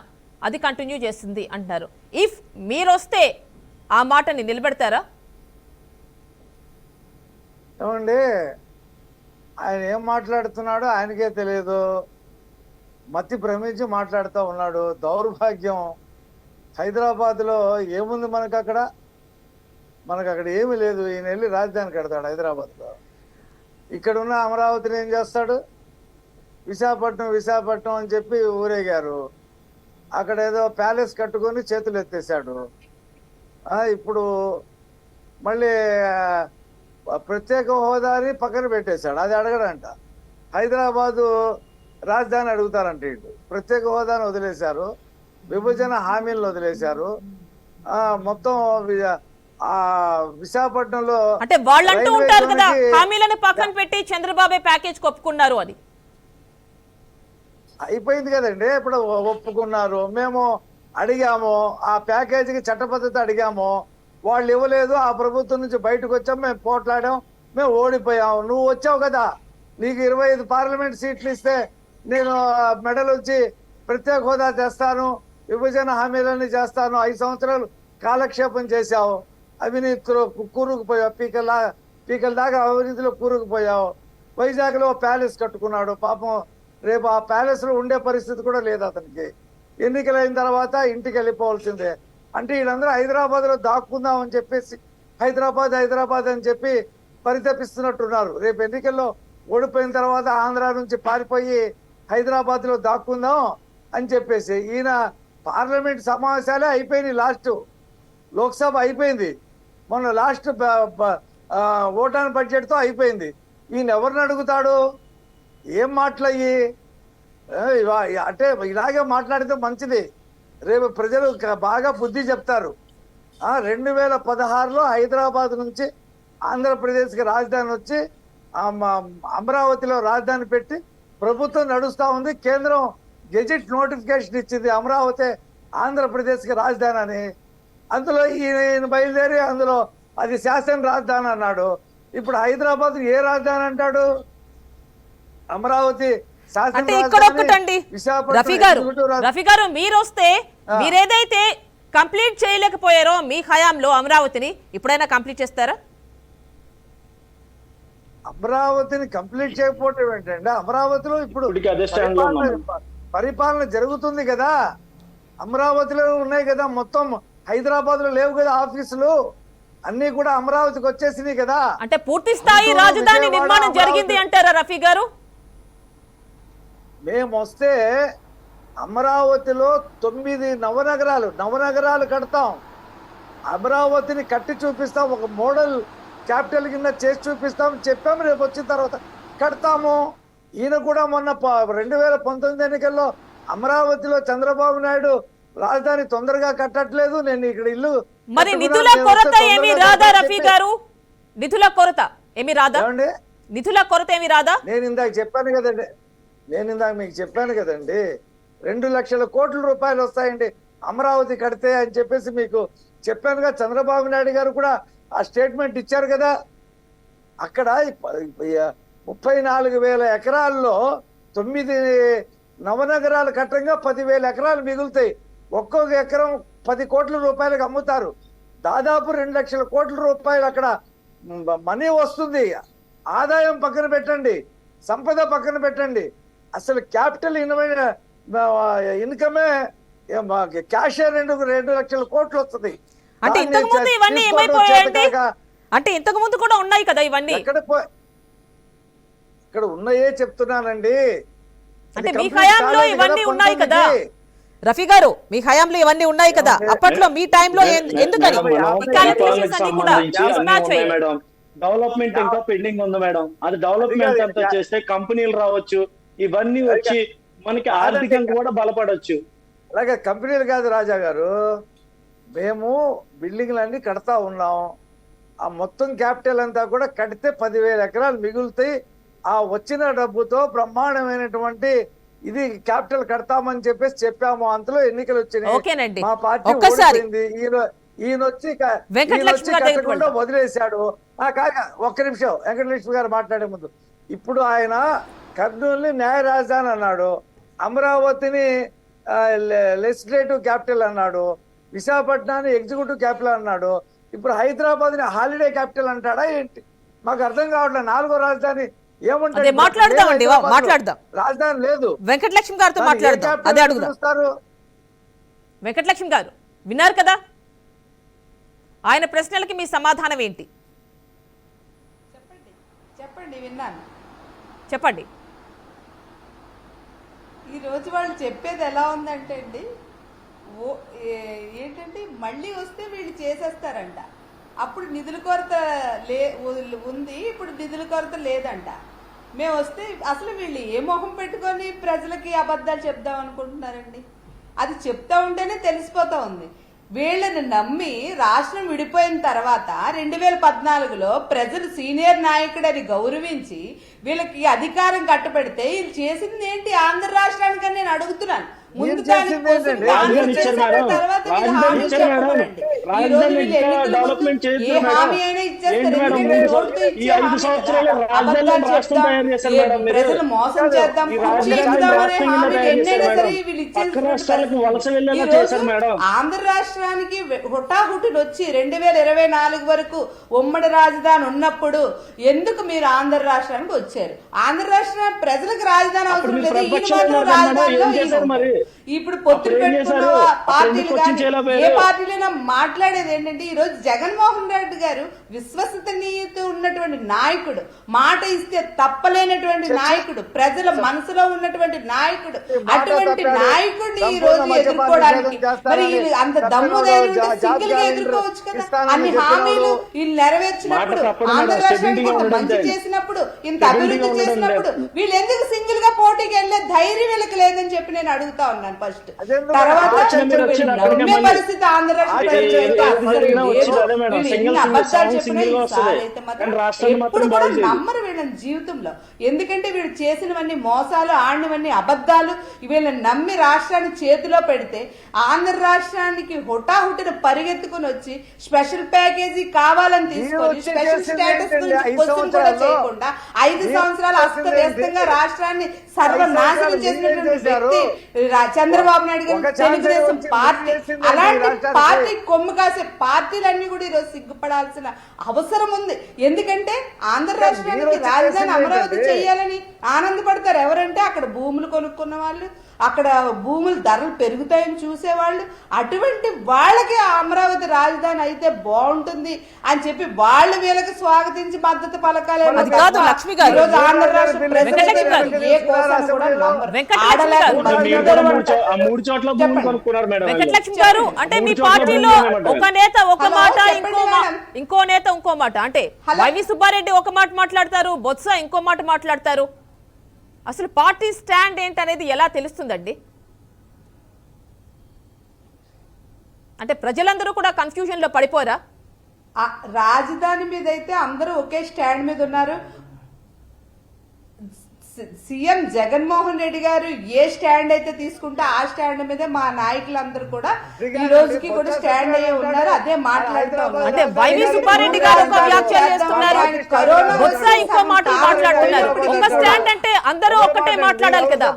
అది కంటిన్యూ చేస్తుంది అంటున్నారు. ఇఫ్ మీరు వస్తే ఆ మాటని నిలబెడతారా? ఏమండి, ఆయన ఏం మాట్లాడుతున్నాడో ఆయనకే తెలియదు, మతి భ్రమించి మాట్లాడుతూ ఉన్నాడు. దౌర్భాగ్యం. హైదరాబాద్లో ఏముంది మనకు అక్కడ ఏమీ లేదు. ఈయన వెళ్ళి రాజధాని కడతాడు హైదరాబాద్లో. ఇక్కడ ఉన్న అమరావతిని ఏం చేస్తాడు? విశాఖపట్నం అని చెప్పి ఊరేగారు. అక్కడ ఏదో ప్యాలెస్ కట్టుకొని చేతులు ఎత్తేసాడు. ఇప్పుడు మళ్ళీ ప్రత్యేక హోదాని పక్కన పెట్టేశాడు. అది అడగడంట. హైదరాబాదు రాజధాని అడుగుతారంట. ఇటు ప్రత్యేక హోదాని వదిలేశారు, విభజన హామీలను వదిలేశారు. మొత్తం విశాఖపట్నంలో అంటే వాళ్ళు అంటూ ఉంటారు కదా హామీలను పక్కన పెట్టి చంద్రబాబే ప్యాకేజ్ ఒప్పుకున్నారు అని. అయిపోయింది కదండి. ఇప్పుడు ఒప్పుకున్నారు, మేము అడిగాము, ఆ ప్యాకేజీకి చట్టబద్ధత అడిగాము, వాళ్ళు ఇవ్వలేదు. ఆ ప్రభుత్వం నుంచి బయటకు వచ్చాం, మేము పోట్లాడాం, మేము ఓడిపోయాం. నువ్వు వచ్చావు కదా, నీకు 25 పార్లమెంట్ సీట్లు ఇస్తే నేను మెడల్ వచ్చి ప్రత్యేక హోదా తెస్తాను, విభజన హామీలన్నీ చేస్తాను. 5 సంవత్సరాలు కాలక్షేపం చేశావు, అవినీతిలో కూరుకుపోయావు, పీకల దాకా అవినీతిలో కూరుకుపోయావు. వైజాగ్లో ప్యాలెస్ కట్టుకున్నాడు. పాపం రేపు ఆ ప్యాలెస్లో ఉండే పరిస్థితి కూడా లేదు అతనికి. ఎన్నికలైన తర్వాత ఇంటికి వెళ్ళిపోవాల్సిందే. అంటే వీళ్ళందరూ హైదరాబాద్లో దాక్కుందామని చెప్పేసి హైదరాబాద్ అని చెప్పి పరితపిస్తున్నట్టున్నారు. రేపు ఎన్నికల్లో ఓడిపోయిన తర్వాత ఆంధ్ర నుంచి పారిపోయి హైదరాబాద్లో దాక్కుందాం అని చెప్పేసి. ఈయన పార్లమెంట్ సమావేశాలే అయిపోయినాయి. లాస్ట్ లోక్సభ అయిపోయింది, మొన్న లాస్ట్ ఓటాన్ బడ్జెట్తో అయిపోయింది. ఈయన ఎవరిని అడుగుతాడు? ఏం మాటలయ్యి? అంటే ఇలాగే మాట్లాడితే మంచిది. రేపు ప్రజలు బాగా బుద్ధి చెప్తారు. 2016లో హైదరాబాద్ నుంచి ఆంధ్రప్రదేశ్కి రాజధాని వచ్చి అమరావతిలో రాజధాని పెట్టి ప్రభుత్వం నడుస్తూ ఉంది. కేంద్రం గెజిట్ నోటిఫికేషన్ ఇచ్చింది అమరావతి ఆంధ్రప్రదేశ్కి రాజధాని అని. అందులో ఈయన బయలుదేరి అందులో అది శాసన రాజధాని అన్నాడు. ఇప్పుడు హైదరాబాద్ ఏ రాజధాని అంటాడు? అమరావతి అంటే ఇక్కడ ఒక్కటండి రఫీ గారు, మీరు వస్తే మీరేదైతే కంప్లీట్ చేయలేకపోయారో మీ హయాంలో అమరావతిని ఇప్పుడైనా కంప్లీట్ చేస్తారా? అమరావతిని కంప్లీట్ చేయకపోవటం ఏంటంటే, అమరావతిలో ఇప్పుడు పరిపాలన జరుగుతుంది కదా, అమరావతిలో ఉన్నాయి కదా, మొత్తం హైదరాబాద్ లో లేవు కదా ఆఫీసులు, అన్ని కూడా అమరావతికి వచ్చేసినాయి కదా. అంటే పూర్తి స్థాయి రాజధాని నిర్మాణం జరిగింది అంటారా రఫీ గారు? మేము వస్తే అమరావతిలో 9 నవనగరాలు కడతాం. అమరావతిని కట్టి చూపిస్తాం, ఒక మోడల్ క్యాపిటల్ కింద చేసి చూపిస్తాం చెప్పాము. రేపు వచ్చిన తర్వాత కడతాము. ఈయన కూడా మొన్న 2019 ఎన్నికల్లో అమరావతిలో చంద్రబాబు నాయుడు రాజధాని తొందరగా కట్టట్లేదు, నేను ఇక్కడ ఇల్లు మరి నిధుల కొరత ఏమి రాదా రఫీ గారు? నిధుల కొరత ఏమి రాదా? నేను ఇందాక మీకు చెప్పాను కదండి, 2 లక్షల కోట్ల రూపాయలు వస్తాయండి అమరావతి కడితే అని చెప్పేసి మీకు చెప్పానుగా. చంద్రబాబు నాయుడు గారు కూడా ఆ స్టేట్మెంట్ ఇచ్చారు కదా. అక్కడ 34,000 ఎకరాల్లో 9 నవనగరాలు కట్టంగా 10,000 ఎకరాలు మిగులుతాయి. ఒక్కొక్క ఎకరం 10 కోట్ల రూపాయలకు అమ్ముతారు. దాదాపు 2 లక్షల కోట్ల రూపాయలు అక్కడ మనీ వస్తుంది. ఆదాయం పక్కన పెట్టండి, సంపద పక్కన పెట్టండి, అసలు క్యాపిటల్ ఇన్కమే క్యాష్ 2 లక్షల కోట్లు వస్తుంది. అంటే ఇంతకు ముందు ఇవన్నీ ఏమైపోయాయండి? అంటే ఇంతకు ముందు కూడా ఉన్నాయి కదా ఇవన్నీ? ఇక్కడ ఉన్నాయే చెప్తున్నానండి. అంటే మీ హయాంలో ఇవన్నీ ఉన్నాయి కదా రఫీ గారు, మీ హయాంలో ఇవన్నీ ఉన్నాయి కదా, అప్పట్లో మీ టైంలో ఎందుకని డెవలప్మెంట్ ఇంకా పెండింగ్ ఉంది మేడం. అది డెవలప్మెంట్ అంతా చేస్తే కంపెనీలు రావచ్చు, ఇవన్నీ వచ్చి మనకి ఆర్థికంగా కూడా బలపడవచ్చు. అలాగే కంపెనీలు కాదు రాజా గారు, మేము బిల్డింగ్లన్నీ కడతా ఉన్నాం. ఆ మొత్తం క్యాపిటల్ అంతా కూడా కడితే 10,000 ఎకరాలు మిగులుతాయి. ఆ వచ్చిన డబ్బుతో బ్రహ్మాండమైనటువంటి ఇది క్యాపిటల్ కడతామని చెప్పేసి చెప్పాము. అంతలో ఎన్నికలు ఓకేనండి. వచ్చినాయి, మా పార్టీ ఒక్కసారి ఓడిపోయింది. ఈయన వచ్చి వెంకటలక్ష్మి గారి దగ్గరికి కట్టకుండా వదిలేశాడు. ఒక్క నిమిషం, వెంకటలక్ష్మి గారు మాట్లాడే ముందు, ఇప్పుడు ఆయన కర్నూలుని న్యాయ రాజధాని అన్నాడు, అమరావతిని లెజిస్లేటివ్ క్యాపిటల్ అన్నాడు, విశాఖపట్నాన్ని ఎగ్జిక్యూటివ్ క్యాపిటల్ అన్నాడు, ఇప్పుడు హైదరాబాద్ ని హాలిడే క్యాపిటల్ అంటాడా ఏంటి? మాకు అర్థం కావట్లేదు. 4వ రాజధాని ఏముంటుంది? మాట్లాడదామండి, మాట్లాడదాం. రాజధాని లేదు. వెంకటలక్ష్మి గారితో మాట్లాడదాం, అదే అడుగుదాం. వెంకటలక్ష్మి గారు విన్నారు కదా ఆయన ప్రశ్నలకి మీ సమాధానం ఏంటి? చెప్పండి, విన్నాను. చెప్పండి. ఈరోజు వాళ్ళు చెప్పేది ఎలా ఉందంటే అండి, ఏంటంటే మళ్ళీ వస్తే వీళ్ళు చేసేస్తారంట. అప్పుడు నిధుల కొరత ఉంది, ఇప్పుడు నిధుల కొరత లేదంట. మేము వస్తే అసలు వీళ్ళు ఏ మొహం పెట్టుకొని ప్రజలకి అబద్ధాలు చెప్దాం అనుకుంటున్నారండి? అది చెప్తా ఉంటేనే తెలిసిపోతా ఉంది. వీళ్ళని నమ్మి రాష్ట్రం విడిపోయిన తర్వాత 2014లో ప్రజలు సీనియర్ నాయకుడని గౌరవించి వీళ్ళకి అధికారం కట్టబెడితే వీళ్ళు చేసింది ఏంటి ఆంధ్ర రాష్ట్రానికి నేను అడుగుతున్నాను. ముందు ప్రజలు మోసం చేద్దాం ఆంధ్ర రాష్ట్రానికి హుటాహుటిని వచ్చి 2024 వరకు ఉమ్మడి రాజధాని ఉన్నప్పుడు ఎందుకు మీరు ఆంధ్ర రాష్ట్రానికి వచ్చారు? ఆంధ్ర రాష్ట్ర ప్రజలకు రాజధాని అవసరం లేదు, ఈ మాత్రం రాజధానిలో ఇప్పుడు పొత్తులు పెట్టుకున్న పార్టీలు కానీ ఏ పార్టీలైనా మాట్లాడేది ఏంటంటే, ఈ రోజు జగన్మోహన్ రెడ్డి గారు విశ్వసనీయత ఉన్నటువంటి నాయకుడు, మాట ఇస్తే తప్పలేనటువంటి నాయకుడు, ప్రజల మనసులో ఉన్నటువంటి నాయకుడు. అటువంటి నాయకుడిని ఈ రోజు ఎదుర్కోవడానికి మరి అంత దమ్ముదైన సింగిల్ గా ఎదుర్కోవచ్చు కదా. అన్ని హామీలు వీళ్ళు నెరవేర్చినప్పుడు, ఆంధ్ర రాష్ట్రానికి ఇంత మంచి చేసినప్పుడు, ఇంత అభివృద్ధి చేసినప్పుడు వీళ్ళు ఎందుకు సింగిల్ గా పోటీకి వెళ్లే ధైర్యం వీళ్ళకి లేదని చెప్పి నేను అడుగుతా ఉన్నాను ఫస్ట్. తర్వాత నమ్మే పరిస్థితి ఆంధ్ర ఎప్పుడు కూడా నమ్మరు వీళ్ళని జీవితంలో. ఎందుకంటే వీళ్ళు చేసినవన్నీ మోసాలు, ఆడినవన్నీ అబద్ధాలు. వీళ్ళని నమ్మి రాష్ట్రాన్ని చేతిలో పెడితే ఆంధ్ర రాష్ట్రానికి హుటాహుటిన పరిగెత్తుకుని వచ్చి స్పెషల్ ప్యాకేజీ కావాలని తీసుకొని స్పెషల్ స్టేటస్ గురించి క్వశ్చన్ కూడా చేయకుండా 5 సంవత్సరాలు అస్తవ్యస్తంగా రాష్ట్రాన్ని సర్వనాశనం చేసినటువంటి వ్యక్తి చంద్రబాబు నాయుడు గారు, తెలుగుదేశం పార్టీ. అలాంటి పార్టీ కొమ్ము కాసే పార్టీలన్నీ కూడా ఈరోజు సిగ్గుపడాల్సిన అవసరం ఉంది. ఎందుకంటే ఆంధ్ర రాష్ట్రానికి రాజధాని అమరావతి చేయాలని ఆనందపడతారు ఎవరంటే అక్కడ భూములు కొనుక్కున్న వాళ్ళు, అక్కడ భూముల ధరలు పెరుగుతాయని చూసేవాళ్ళు. అటువంటి వాళ్ళకి అమరావతి రాజధాని అయితే బాగుంటుంది అని చెప్పి వాళ్ళు వీళ్ళకి స్వాగతించి మద్దతు పలకాలే. లక్ష్మి గారు, ఆంధ్ర రాష్ట్ర ఏ కోసం కూడా వెంకటలక్ష్మి గారు, అంటే మీ పార్టీలో ఒక నేత ఒక మాట, ఇంకో నేత ఇంకో మాట. అంటే వైవి సుబ్బారెడ్డి ఒక మాట మాట్లాడతారు, బొత్స ఇంకో మాట మాట్లాడతారు. అసలు పార్టీ స్టాండ్ ఏంటనేది ఎలా తెలుస్తుందండి? అంటే ప్రజలందరూ కూడా కన్ఫ్యూజన్ లో పడిపోరా? రాజధాని మీద అయితే అందరూ ఒకే స్టాండ్ మీద ఉన్నారు. సీఎం జగన్మోహన్ రెడ్డి గారు ఏ స్టాండ్ అయితే తీసుకుంటే ఆ స్టాండ్ మీద మా నాయకులందరూ కూడా ఈ రోజుకి కూడా స్టాండ్ అయ్యే ఉన్నారు, అదే మాట్లాడుతున్నారు. అంటే వైవి సుబ్బారెడ్డి గారు ఒక వ్యాఖ్యలు చేస్తున్నారు, బొత్స ఇంకో మాట మాట్లాడుతున్నారు. ఒక స్టాండ్ అంటే అందరూ ఒక్కటే మాట్లాడాలి కదా.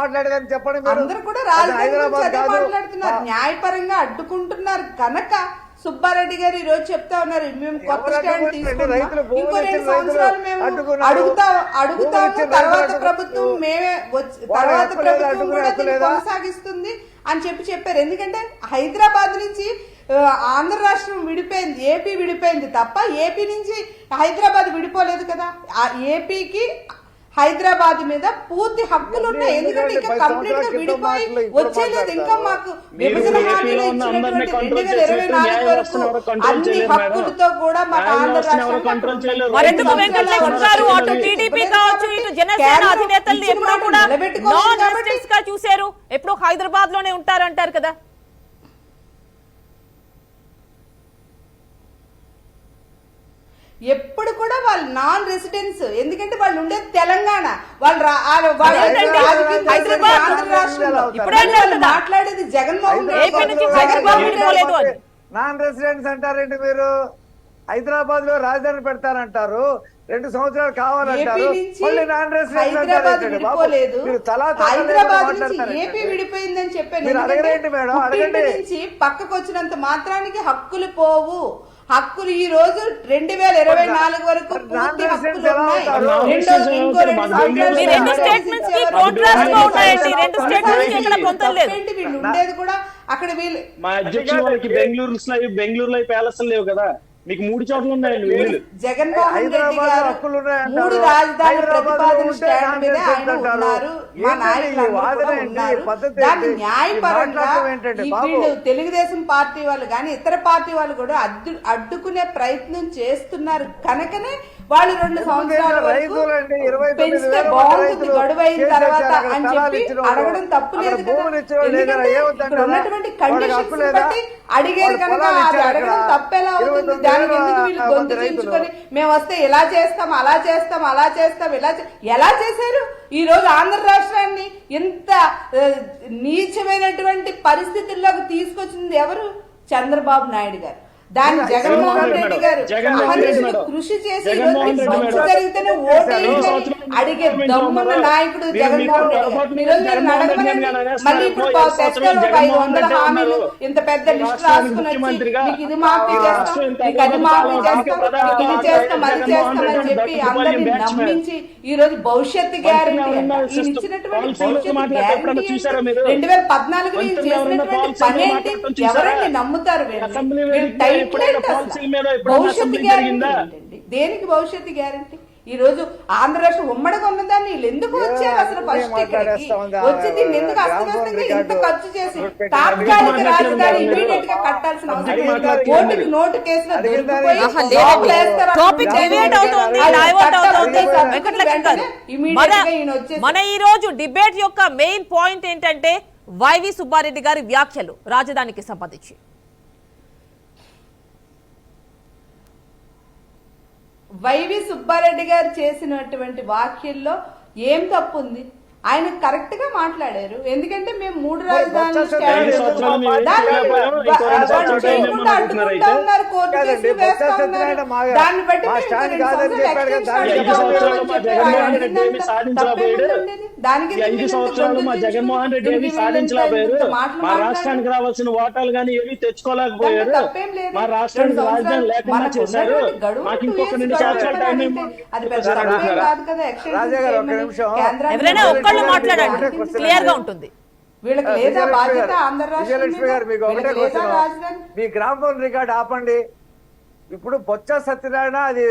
మాట్లాడేదని చెప్పండి. అందరూ కూడా రాజధాని మాట్లాడుతున్నారు, న్యాయపరంగా అడ్డుకుంటున్నారు కనుక సుబ్బారెడ్డి గారు ఈ రోజు చెప్తా ఉన్నారు మేము కొత్త స్టాండ్ తీసుకుంటాం, ఇంకో 2 సంవత్సరాలు మేము అడుగుతాము, తర్వాత ప్రభుత్వం మేమే తర్వాత ప్రభుత్వం కూడా కొనసాగిస్తుంది అని చెప్పారు. ఎందుకంటే హైదరాబాద్ నుంచి ఆంధ్ర రాష్ట్రం విడిపోయింది, ఏపీ విడిపోయింది తప్ప ఏపీ నుంచి హైదరాబాద్ విడిపోలేదు కదా. ఆ ఏపీకి హైదరాబాద్ మీద పూర్తి హక్కులు ఉన్నాయి. ఎందుకంటే ఇంకా కంప్లీట్ గా విడిపోయి వచ్చేలేదు. ఇంకా మాకు విభజన హామీలు ఇచ్చినటువంటి 2024 వరకు అన్ని హక్కులతో కూడా మాకు ఆంధ్ర రాష్ట్రం చూసారు, ఎప్పుడో హైదరాబాద్ లోనే ఉంటారంటారు కదా. ఎప్పుడు కూడా వాళ్ళు నాన్ రెసిడెన్స్, ఎందుకంటే వాళ్ళు ఉండేది తెలంగాణ, వాళ్ళు హైదరాబాద్ ఆంధ్ర రాష్ట్రంలో. ఇప్పుడే వాళ్ళు మాట్లాడేది జగన్మోహన్ ఏపీ నుంచి జగన్మోహన్ రెడ్డి పోలేదు అని. నాన్ రెసిడెంట్స్ అంటారండి మీరు. హైదరాబాద్ లో రాజధాని పెడతారంటారు, 2 సంవత్సరాలు కావాలంటారు, మళ్ళీ నాన్ రెసిడెంట్స్ హైదరాబాద్ విడిపోలేదు. హైదరాబాద్ నుంచి మాట్లాడతారు. ఏపీ విడిపోయిందని చెప్పాను. మీరు అడగరేంటి మేడం, అడగండి. నుంచి పక్కకు వచ్చినంత మాత్రానికి హక్కులు పోవు. హక్కులు ఈ రోజు 2024 వరకు పూర్తి హక్కులు ఉన్నాయి. మీ రెండు స్టేట్మెంట్స్ కి కాంట్రాస్ట్ గా ఉన్నాయండి. రెండు స్టేట్మెంట్స్ కి ఎక్కడ పొంతన లేదు. వీళ్ళు ఉండేది కూడా అక్కడ వీళ్ళు. మా అధ్యక్షుల వాళ్ళకి బెంగళూరులో ప్యాలెస్ లేవు కదా, మీకు 3 చోట్ల ఉన్నాయండి వీళ్ళు. జగన్మోహన్ రెడ్డి గారు 3 రాజధాని ప్రతిపాదన స్టాండ్ మీద ఆయన ఉన్నారు, మా నాయకులు ఉన్నారు. దాన్ని న్యాయపరంగా వీళ్ళు తెలుగుదేశం పార్టీ వాళ్ళు కానీ ఇతర పార్టీ వాళ్ళు కూడా అడ్డుకునే ప్రయత్నం చేస్తున్నారు కనుకనే వాళ్ళు 2 సంవత్సరాల వరకు పెంచితే బాగుంటుంది గడువు అయిన తర్వాత అని చెప్పి అడగడం తప్పు లేదు కదా. ఎందుకంటే ఇక్కడ ఉన్నటువంటి కండిషన్స్ బట్టి అడిగేది కనుక అది అడగడం తప్పెలా అవుతుంది? దానికి ఎందుకు వీళ్ళు గొంతు చించుకొని మేము వస్తే ఇలా చేస్తాం అలా చేస్తాం అలా చేస్తాం ఎలా చేశారు? ఈ రోజు ఆంధ్ర రాష్ట్రాన్ని ఎంత నీచమైనటువంటి పరిస్థితుల్లోకి తీసుకొచ్చింది ఎవరు? చంద్రబాబు నాయుడు గారు. దాన్ని జగన్మోహన్ రెడ్డి గారు కృషి చేసి మంచి జరిగితేనే ఓటేయాలని అడిగే దమ్మున్న నాయకుడు జగన్మోహన్ రెడ్డి గారు. మళ్ళీ ఇప్పుడు తెచ్చుకోవాలి 500 హామీలు, ఇంత పెద్ద లిస్ట్ రాసుకుని వచ్చి మీకు ఇది మాఫీ చేస్తాం, మీకు అది మాఫీ చేస్తాం, మీకు ఇది చేస్తాం అది చేస్తామని చెప్పి అందరినీ నమ్మించి ఈ రోజు భవిష్యత్తు గ్యారంటీ ఇచ్చినటువంటి భవిష్యత్తు గ్యారంటీ 2014 చేసినటువంటి పని ఏంటి? ఎవరండి నమ్ముతారు? భవిష్యత్తు గ్యారంటీ దేనికి? భవిష్యత్తు గ్యారంటీ ఈ రోజు ఆంధ్ర రాష్ట్రం ఉమ్మడిగా ఉన్నదాన్ని వీళ్ళు ఎందుకు వచ్చారు అసలు? ఫస్ట్ ఇక్కడికి వచ్చి దీన్ని ఎందుకు అస్తవ్యస్తంగా ఇంత ఖర్చు చేసి తాత్కాలిక రాజధాని ఇమీడియట్ గా కట్టాల్సిన అవసరం ఓటుకి నోటు కేసులో మన ఈ రోజు డిబేట్ యొక్క మెయిన్ పాయింట్ ఏంటంటే వైవి సుబ్బారెడ్డి గారి వ్యాఖ్యలు రాజధానికి సంబంధించి. వైవి సుబ్బారెడ్డి గారు చేసినటువంటి వాక్యంలో ఏం తప్పు ఉంది? ఆయన కరెక్ట్ గా మాట్లాడారు. ఎందుకంటే మేము 3 రాజధానులు ఉన్నారు, కోర్టు కేసులు వేస్తా ఉన్నారు, దాన్ని బట్టి దానికి జగన్మోహన్ రెడ్డి ఏమి సాధించలేకపోయారు. మా రాష్ట్రానికి రావాల్సిన ఓటాలు కానీ ఏమి తెచ్చుకోలేకపోయారు. మా రాష్ట్రానికి రాజధాని లేకుండా చేశారు. మాకు ఇంకొక 2 సంవత్సరాల టైం ఎవరైనా ఒక్కళ్ళు మాట్లాడండి, క్లియర్ గా ఉంటుంది. వీళ్ళకి లేదా బాధ్యత? ఆంధ్ర రాష్ట్రం మీ గ్రామ్ ఫోన్ రికార్డ్ ఆపండి. ఇప్పుడు బొత్స సత్యనారాయణ అది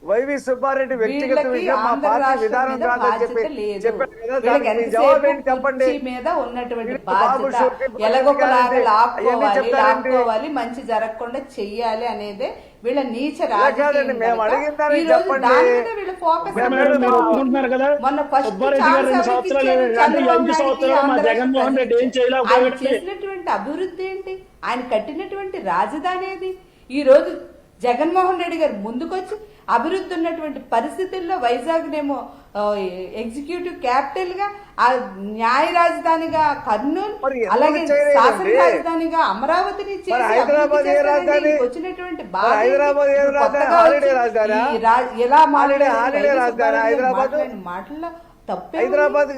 వైవి సుబ్బారెడ్డి వ్యక్తిగత విషయం, మా పార్టీ విధానం కాదని చెప్పి జవాబు ఏంటి చెప్పండి? మీద ఉన్నటువంటి బాధ్యత ఎలాగొకలాగా లాక్కోవాలి, మంచి జరగకుండా చెయ్యాలి అనేదే వీళ్ళ నీచ రాజకీయం. మొన్న ఫస్ట్ చేసినటువంటి అభివృద్ధి ఏంటి? ఆయన కట్టినటువంటి రాజధాని ఏది? ఈ రోజు జగన్మోహన్ రెడ్డి గారు ముందుకొచ్చి అభివృద్ధి ఉన్నటువంటి పరిస్థితుల్లో వైజాగ్ నేమో ఎగ్జిక్యూటివ్ క్యాపిటల్ గా, న్యాయ రాజధానిగా కర్నూలు, అలాగే శాసన రాజధానిగా అమరావతిని చేసి వచ్చినటువంటి ఎలా మాటల్లో హైదరాబాద్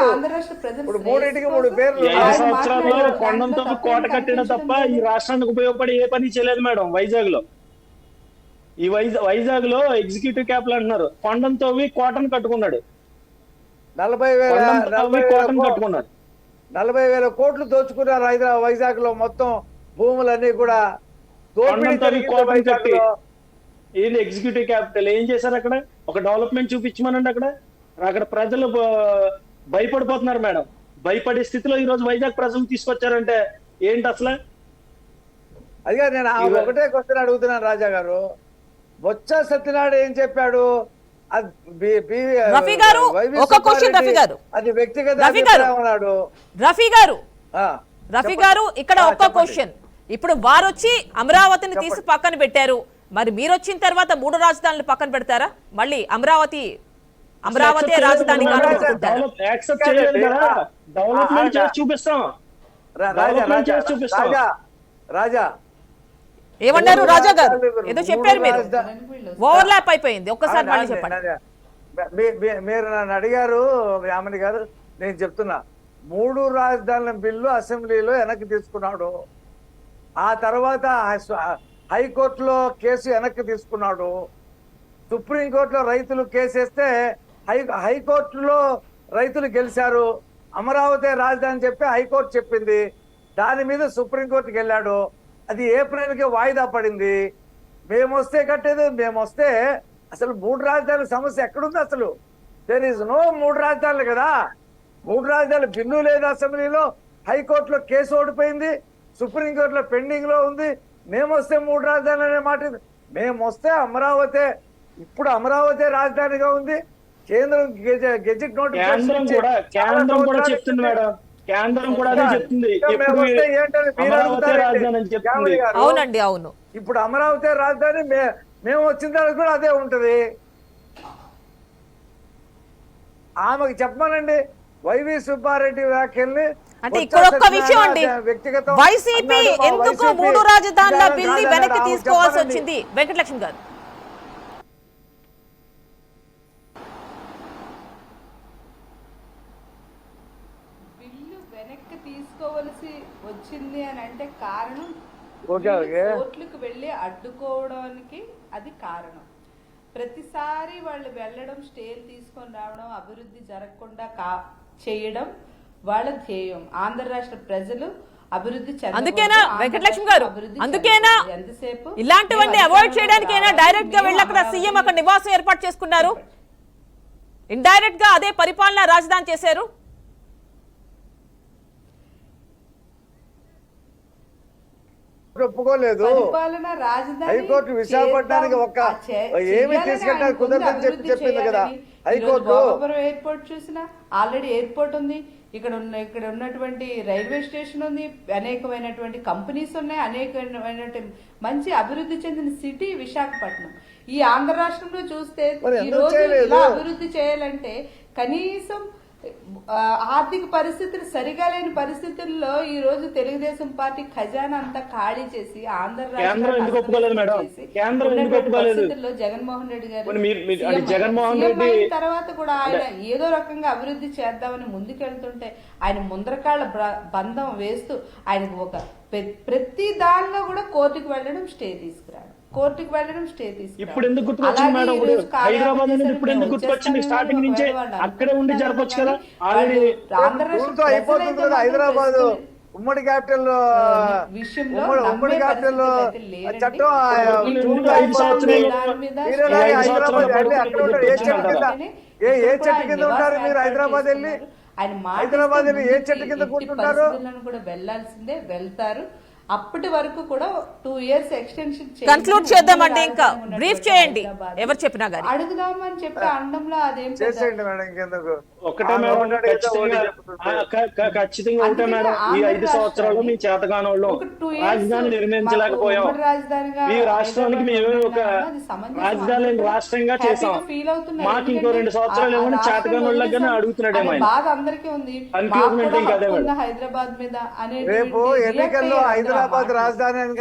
ఆంధ్ర రాష్ట్ర ప్రజలు 3 పేర్లు 5 సంవత్సరాల్లో కొండంతో కోట కట్టడం తప్ప ఈ రాష్ట్రానికి ఉపయోగపడి ఏ పని చేయలేదు మేడం. వైజాగ్ లో వైజాగ్ లో ఎగ్జిక్యూటివ్ క్యాపిటల్ అంటున్నారు, కొండంతో కోటను కట్టుకున్నాడు. 40,000 కోట్లు దోచుకున్నారు హైదరాబాద్ వైజాగ్ లో. మొత్తం భూములన్నీ కూడా ఎగ్జిక్యూటివ్ క్యాపిటల్ ఏం చేశారు? అక్కడ ఒక డెవలప్మెంట్ చూపించమనండి. అక్కడ ప్రజలు భయపడిపోతున్నారు మేడం. భయపడే స్థితిలో ఈ రోజు వైజాగ్ ప్రజలు తీసుకొచ్చారంటే ఏంటి అసలు? అదిగా నేను ఒకటే క్వశ్చన్ అడుగుతున్నాను రాజా గారు. బొత్స సత్యనారాయణ ఏం చెప్పాడు? రఫీ గారు ఒక క్వశ్చన్. రఫీ గారు అది వ్యక్తిగత ఉన్నాడు. రఫీ గారు ఇక్కడ ఒక్క క్వశ్చన్. ఇప్పుడు వారు వచ్చి అమరావతిని తీసి పక్కన పెట్టారు, మరి మీరు వచ్చిన తర్వాత 3 రాజధానులు పక్కన పెడతారా? మళ్ళీ అమరావతి రాజధానిగా అనుకుంటారా? యాక్సెప్ట్ చేయలేదు కదా, డెవలప్మెంట్ చేసి చూపిస్తాం. రాజా ఏమన్నారు రాజా గారు? ఏదో చెప్పారు మీరు, ఓవర్లాప్ అయిపోయింది. ఒక్కసారి మళ్ళీ చెప్పండి. మీరు నన్ను అడిగారు యామిని గారు, నేను చెప్తున్నా 3 రాజధానుల బిల్లు అసెంబ్లీలో వెనక్కి తీసుకున్నాడు. ఆ తర్వాత హైకోర్టులో కేసు వెనక్కి తీసుకున్నాడు. సుప్రీంకోర్టులో రైతులు కేసేస్తే హైకోర్టులో రైతులు గెలిచారు. అమరావతి రాజధాని చెప్పి హైకోర్టు చెప్పింది. దాని మీద సుప్రీంకోర్టుకి వెళ్ళాడు. అది ఏప్రిల్కి వాయిదా పడింది. మేము వస్తే కట్టేది, మేము వస్తే అసలు 3 రాజధానుల సమస్య ఎక్కడుంది? అసలు దేర్ ఈజ్ నో 3 రాజధానులు కదా. 3 రాజధానుల బిల్లు లేదు అసెంబ్లీలో. హైకోర్టులో కేసు ఓడిపోయింది, సుప్రీంకోర్టులో పెండింగ్ లో ఉంది. మేము వస్తే 3 రాజధానులు అనే మాట. మేము వస్తే అమరావతి, ఇప్పుడు అమరావతి రాజధానిగా ఉంది. కేంద్రం గెజెట్ కేంద్రం కూడా చెప్తుంది మేడం, కేంద్రం కూడా అదే చెప్తుంది. అవునండి, అవును. ఇప్పుడు అమరావతి రాజధాని మేము వచ్చిన తర్వాత కూడా అదే ఉంటది. ఆమెకు చెప్పమనండి వైవి సుబ్బారెడ్డి వ్యాఖ్యల్ని. అంటే ఇక్కడ ఒక్క విషయం అండి, వైసీపీ ఎందుకు 3 రాజధానుల బిల్లు వెనక్కి తీసుకోవాల్సి వచ్చింది? వెంకటలక్ష్మి గారు తీసుకోవలసి వచ్చింది అని అంటే కారణం కోర్టులకు వెళ్ళి అడ్డుకోవడానికి అది కారణం. ప్రతిసారి వాళ్ళు వెళ్ళడం, స్టేలు తీసుకొని రావడం, అభివృద్ధి జరగకుండా చేయడం వాళ్ళ ధ్యేయం. ఆంధ్ర రాష్ట్ర ప్రజలు అభివృద్ధి అందుకేనా వెంకటలక్ష్మి గారు, అందుకేనా ఇలాంటివన్నీ అవాయిడ్ చేయడానికైనా డైరెక్ట్ గా వెళ్ళి అక్కడ సీఎం అక్కడ నివాసం ఏర్పాటు చేసుకున్నారు, ఇండైరెక్ట్ గా అదే పరిపాలన రాజధాని చేశారు. ఒప్పుకోలేదు. హైకోర్టు విశాఖపట్నానికి ఏమి తీసుకెళ్ళడానికి కుదరదని చెప్పింది కదా హైకోర్టు. ఎయిర్పోర్ట్ చూసినా ఆల్రెడీ ఎయిర్పోర్ట్ ఉంది, ఇక్కడ ఉన్నటువంటి రైల్వే స్టేషన్ ఉంది, అనేకమైనటువంటి కంపెనీస్ ఉన్నాయి, అనేకమైన మంచి అభివృద్ధి చెందిన సిటీ విశాఖపట్నం. ఈ ఆంధ్ర రాష్ట్రంలో చూస్తే ఈ రోజు ఇలా అభివృద్ధి చేయాలంటే కనీసం ఆర్థిక పరిస్థితులు సరిగా లేని పరిస్థితుల్లో ఈ రోజు తెలుగుదేశం పార్టీ ఖజానా అంతా ఖాళీ చేసి ఆంధ్ర పరిస్థితుల్లో జగన్మోహన్ రెడ్డి గారు తర్వాత కూడా ఆయన ఏదో రకంగా అభివృద్ధి చేద్దామని ముందుకెళ్తుంటే ఆయన ముందరకాళ్ళ బంధం వేస్తూ ఆయనకు ఒక ప్రతి దానిలో కూడా కోర్టుకు వెళ్ళడం, స్టే తీసుకురావడం, కోర్టుకు వెళ్ళడం, స్టే తీసుకురావడం. ఇప్పుడు ఎందుకు గుర్తుకొచ్చింది మేడం? హైదరాబాద్ అనేది ఇప్పుడు ఎందుకు గుర్తుకొచ్చింది? స్టార్టింగ్ నుంచే అక్కడే ఉండి జరపొచ్చు కదా. ఆల్రెడీ అయిపోతుంది కదా హైదరాబాద్ ఉమ్మడి క్యాపిటల్ విషయంలో. ఉమ్మడి క్యాపిటల్ చట్టం ఏ చెట్టు కింద ఉంటారు మీరు? హైదరాబాద్ వెళ్ళి హైదరాబాద్ వెళ్ళి ఏ చెట్టు కింద కూర్చుంటారు? కూడా వెళ్లాల్సిందే, వెళ్తారు. అప్పటి వరకు కూడా 2 years ఎక్స్టెన్షన్ కన్క్లూడ్ చేద్దామండి. ఇంకా బ్రీఫ్ చేయండి ఎవరు చెప్పినా గానీ. అడుగుదామని చెప్పి అండంలో అదేం చేసేయండి మేడం. ఇంకెందుకు ఒకటే మేడం, ఖచ్చితంగా ఒకటే మేడం, ఈ 5 సంవత్సరాలు మీ చేతగానోళ్ళు రాజధాని నిర్మించలేకపోయాం. ఈ రాష్ట్రానికి మేమే ఒక రాజధాని రాష్ట్రంగా చేసాం. మాకు ఇంకో 2 సంవత్సరాలు ఏమన్నా చేతగానోళ్ళగానే అడుగుతున్నాడేమో. బాధ అందరికీ ఉంది హైదరాబాద్ మీద అనే. రేపు ఎన్నికల్లో హైదరాబాద్ రాజధాని అని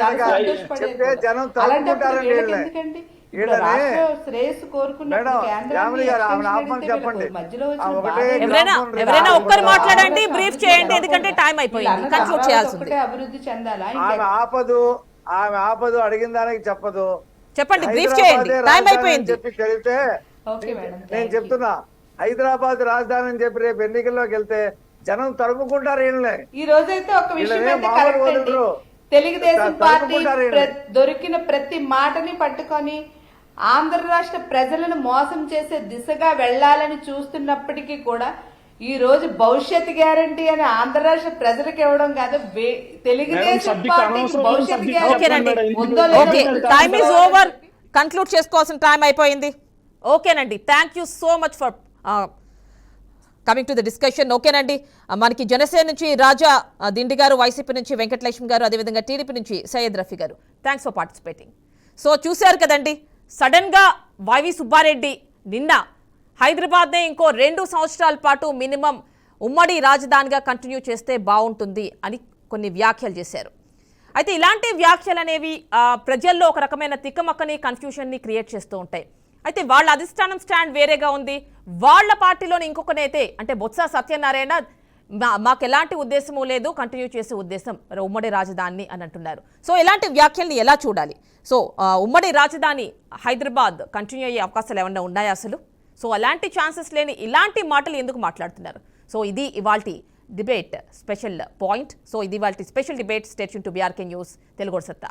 చెప్తే జనం తలుపుకుంటారని ఎవరైనా ఒక్కరు మాట్లాడండి, బ్రీఫ్ చేయండి, ఎందుకంటే టైం అయిపోయింది, కన్క్లూడ్ చేయాల్సింది. అభివృద్ధి చెందాలా? ఆమె ఆపదు, అడిగిన దానికి చెప్పదు. చెప్పండి, బ్రీఫ్ చేయండి, టైం అయిపోయింది. చెప్పి తెలిస్తే నేను చెప్తున్నా, హైదరాబాద్ రాజధాని అని చెప్పి రేపు ఎన్నికల్లోకి వెళ్తే జనం తరుముకుంటారు. ఈ రోజైతే ఒక విషయం తెలుగుదేశం పార్టీ దొరికిన ప్రతి మాటని పట్టుకొని ఆంధ్ర రాష్ట్ర ప్రజలను మోసం చేసే దిశగా వెళ్లాలని చూస్తున్నప్పటికీ కూడా ఈ రోజు భవిష్యత్ గ్యారంటీ అని ఆంధ్ర రాష్ట్ర ప్రజలకు ఇవ్వడం కాదు, తెలుగుదేశం పార్టీకి భవిష్యత్ guarantee. Time is over, conclude చేసుకోవాల్సిన టైం అయిపోయింది. ఓకేనండి, thank you so much for coming to the discussion. ఓకేనండి, మనకి జనసేన నుంచి రాజా దిండి గారు, వైసీపీ నుంచి వెంకటలక్ష్మి గారు, అదేవిధంగా టీడీపీ నుంచి సయ్యద్ రఫీ గారు, థ్యాంక్స్ ఫర్ పార్టిసిపేటింగ్. సో చూశారు కదండి, సడన్గా వైవి సుబ్బారెడ్డి నిన్న హైదరాబాద్నే ఇంకో 2 సంవత్సరాల పాటు మినిమం ఉమ్మడి రాజధానిగా కంటిన్యూ చేస్తే బాగుంటుంది అని కొన్ని వ్యాఖ్యలు చేశారు. అయితే ఇలాంటి వ్యాఖ్యలు అనేవి ప్రజల్లో ఒక రకమైన తిక్కమక్కని కన్ఫ్యూషన్ని క్రియేట్ చేస్తూ ఉంటాయి. అయితే వాళ్ళ అధిష్టానం స్టాండ్ వేరేగా ఉంది. వాళ్ళ పార్టీలోని ఇంకొక నేతే అంటే బొత్స సత్యనారాయణ మాకు ఎలాంటి ఉద్దేశము లేదు, కంటిన్యూ చేసే ఉద్దేశం ఉమ్మడి రాజధాని అని అంటున్నారు. సో ఇలాంటి వ్యాఖ్యల్ని ఎలా చూడాలి? సో ఉమ్మడి రాజధాని హైదరాబాద్ కంటిన్యూ అయ్యే అవకాశాలు ఏమన్నా ఉన్నాయా అసలు? సో అలాంటి ఛాన్సెస్ లేని ఇలాంటి మాటలు ఎందుకు మాట్లాడుతున్నారు? సో ఇది ఇవాల్టి డిబేట్ స్పెషల్ పాయింట్. సో ఇది ఇవాల్టి special debate. Stay tune to BRK news Telugu సత్తా.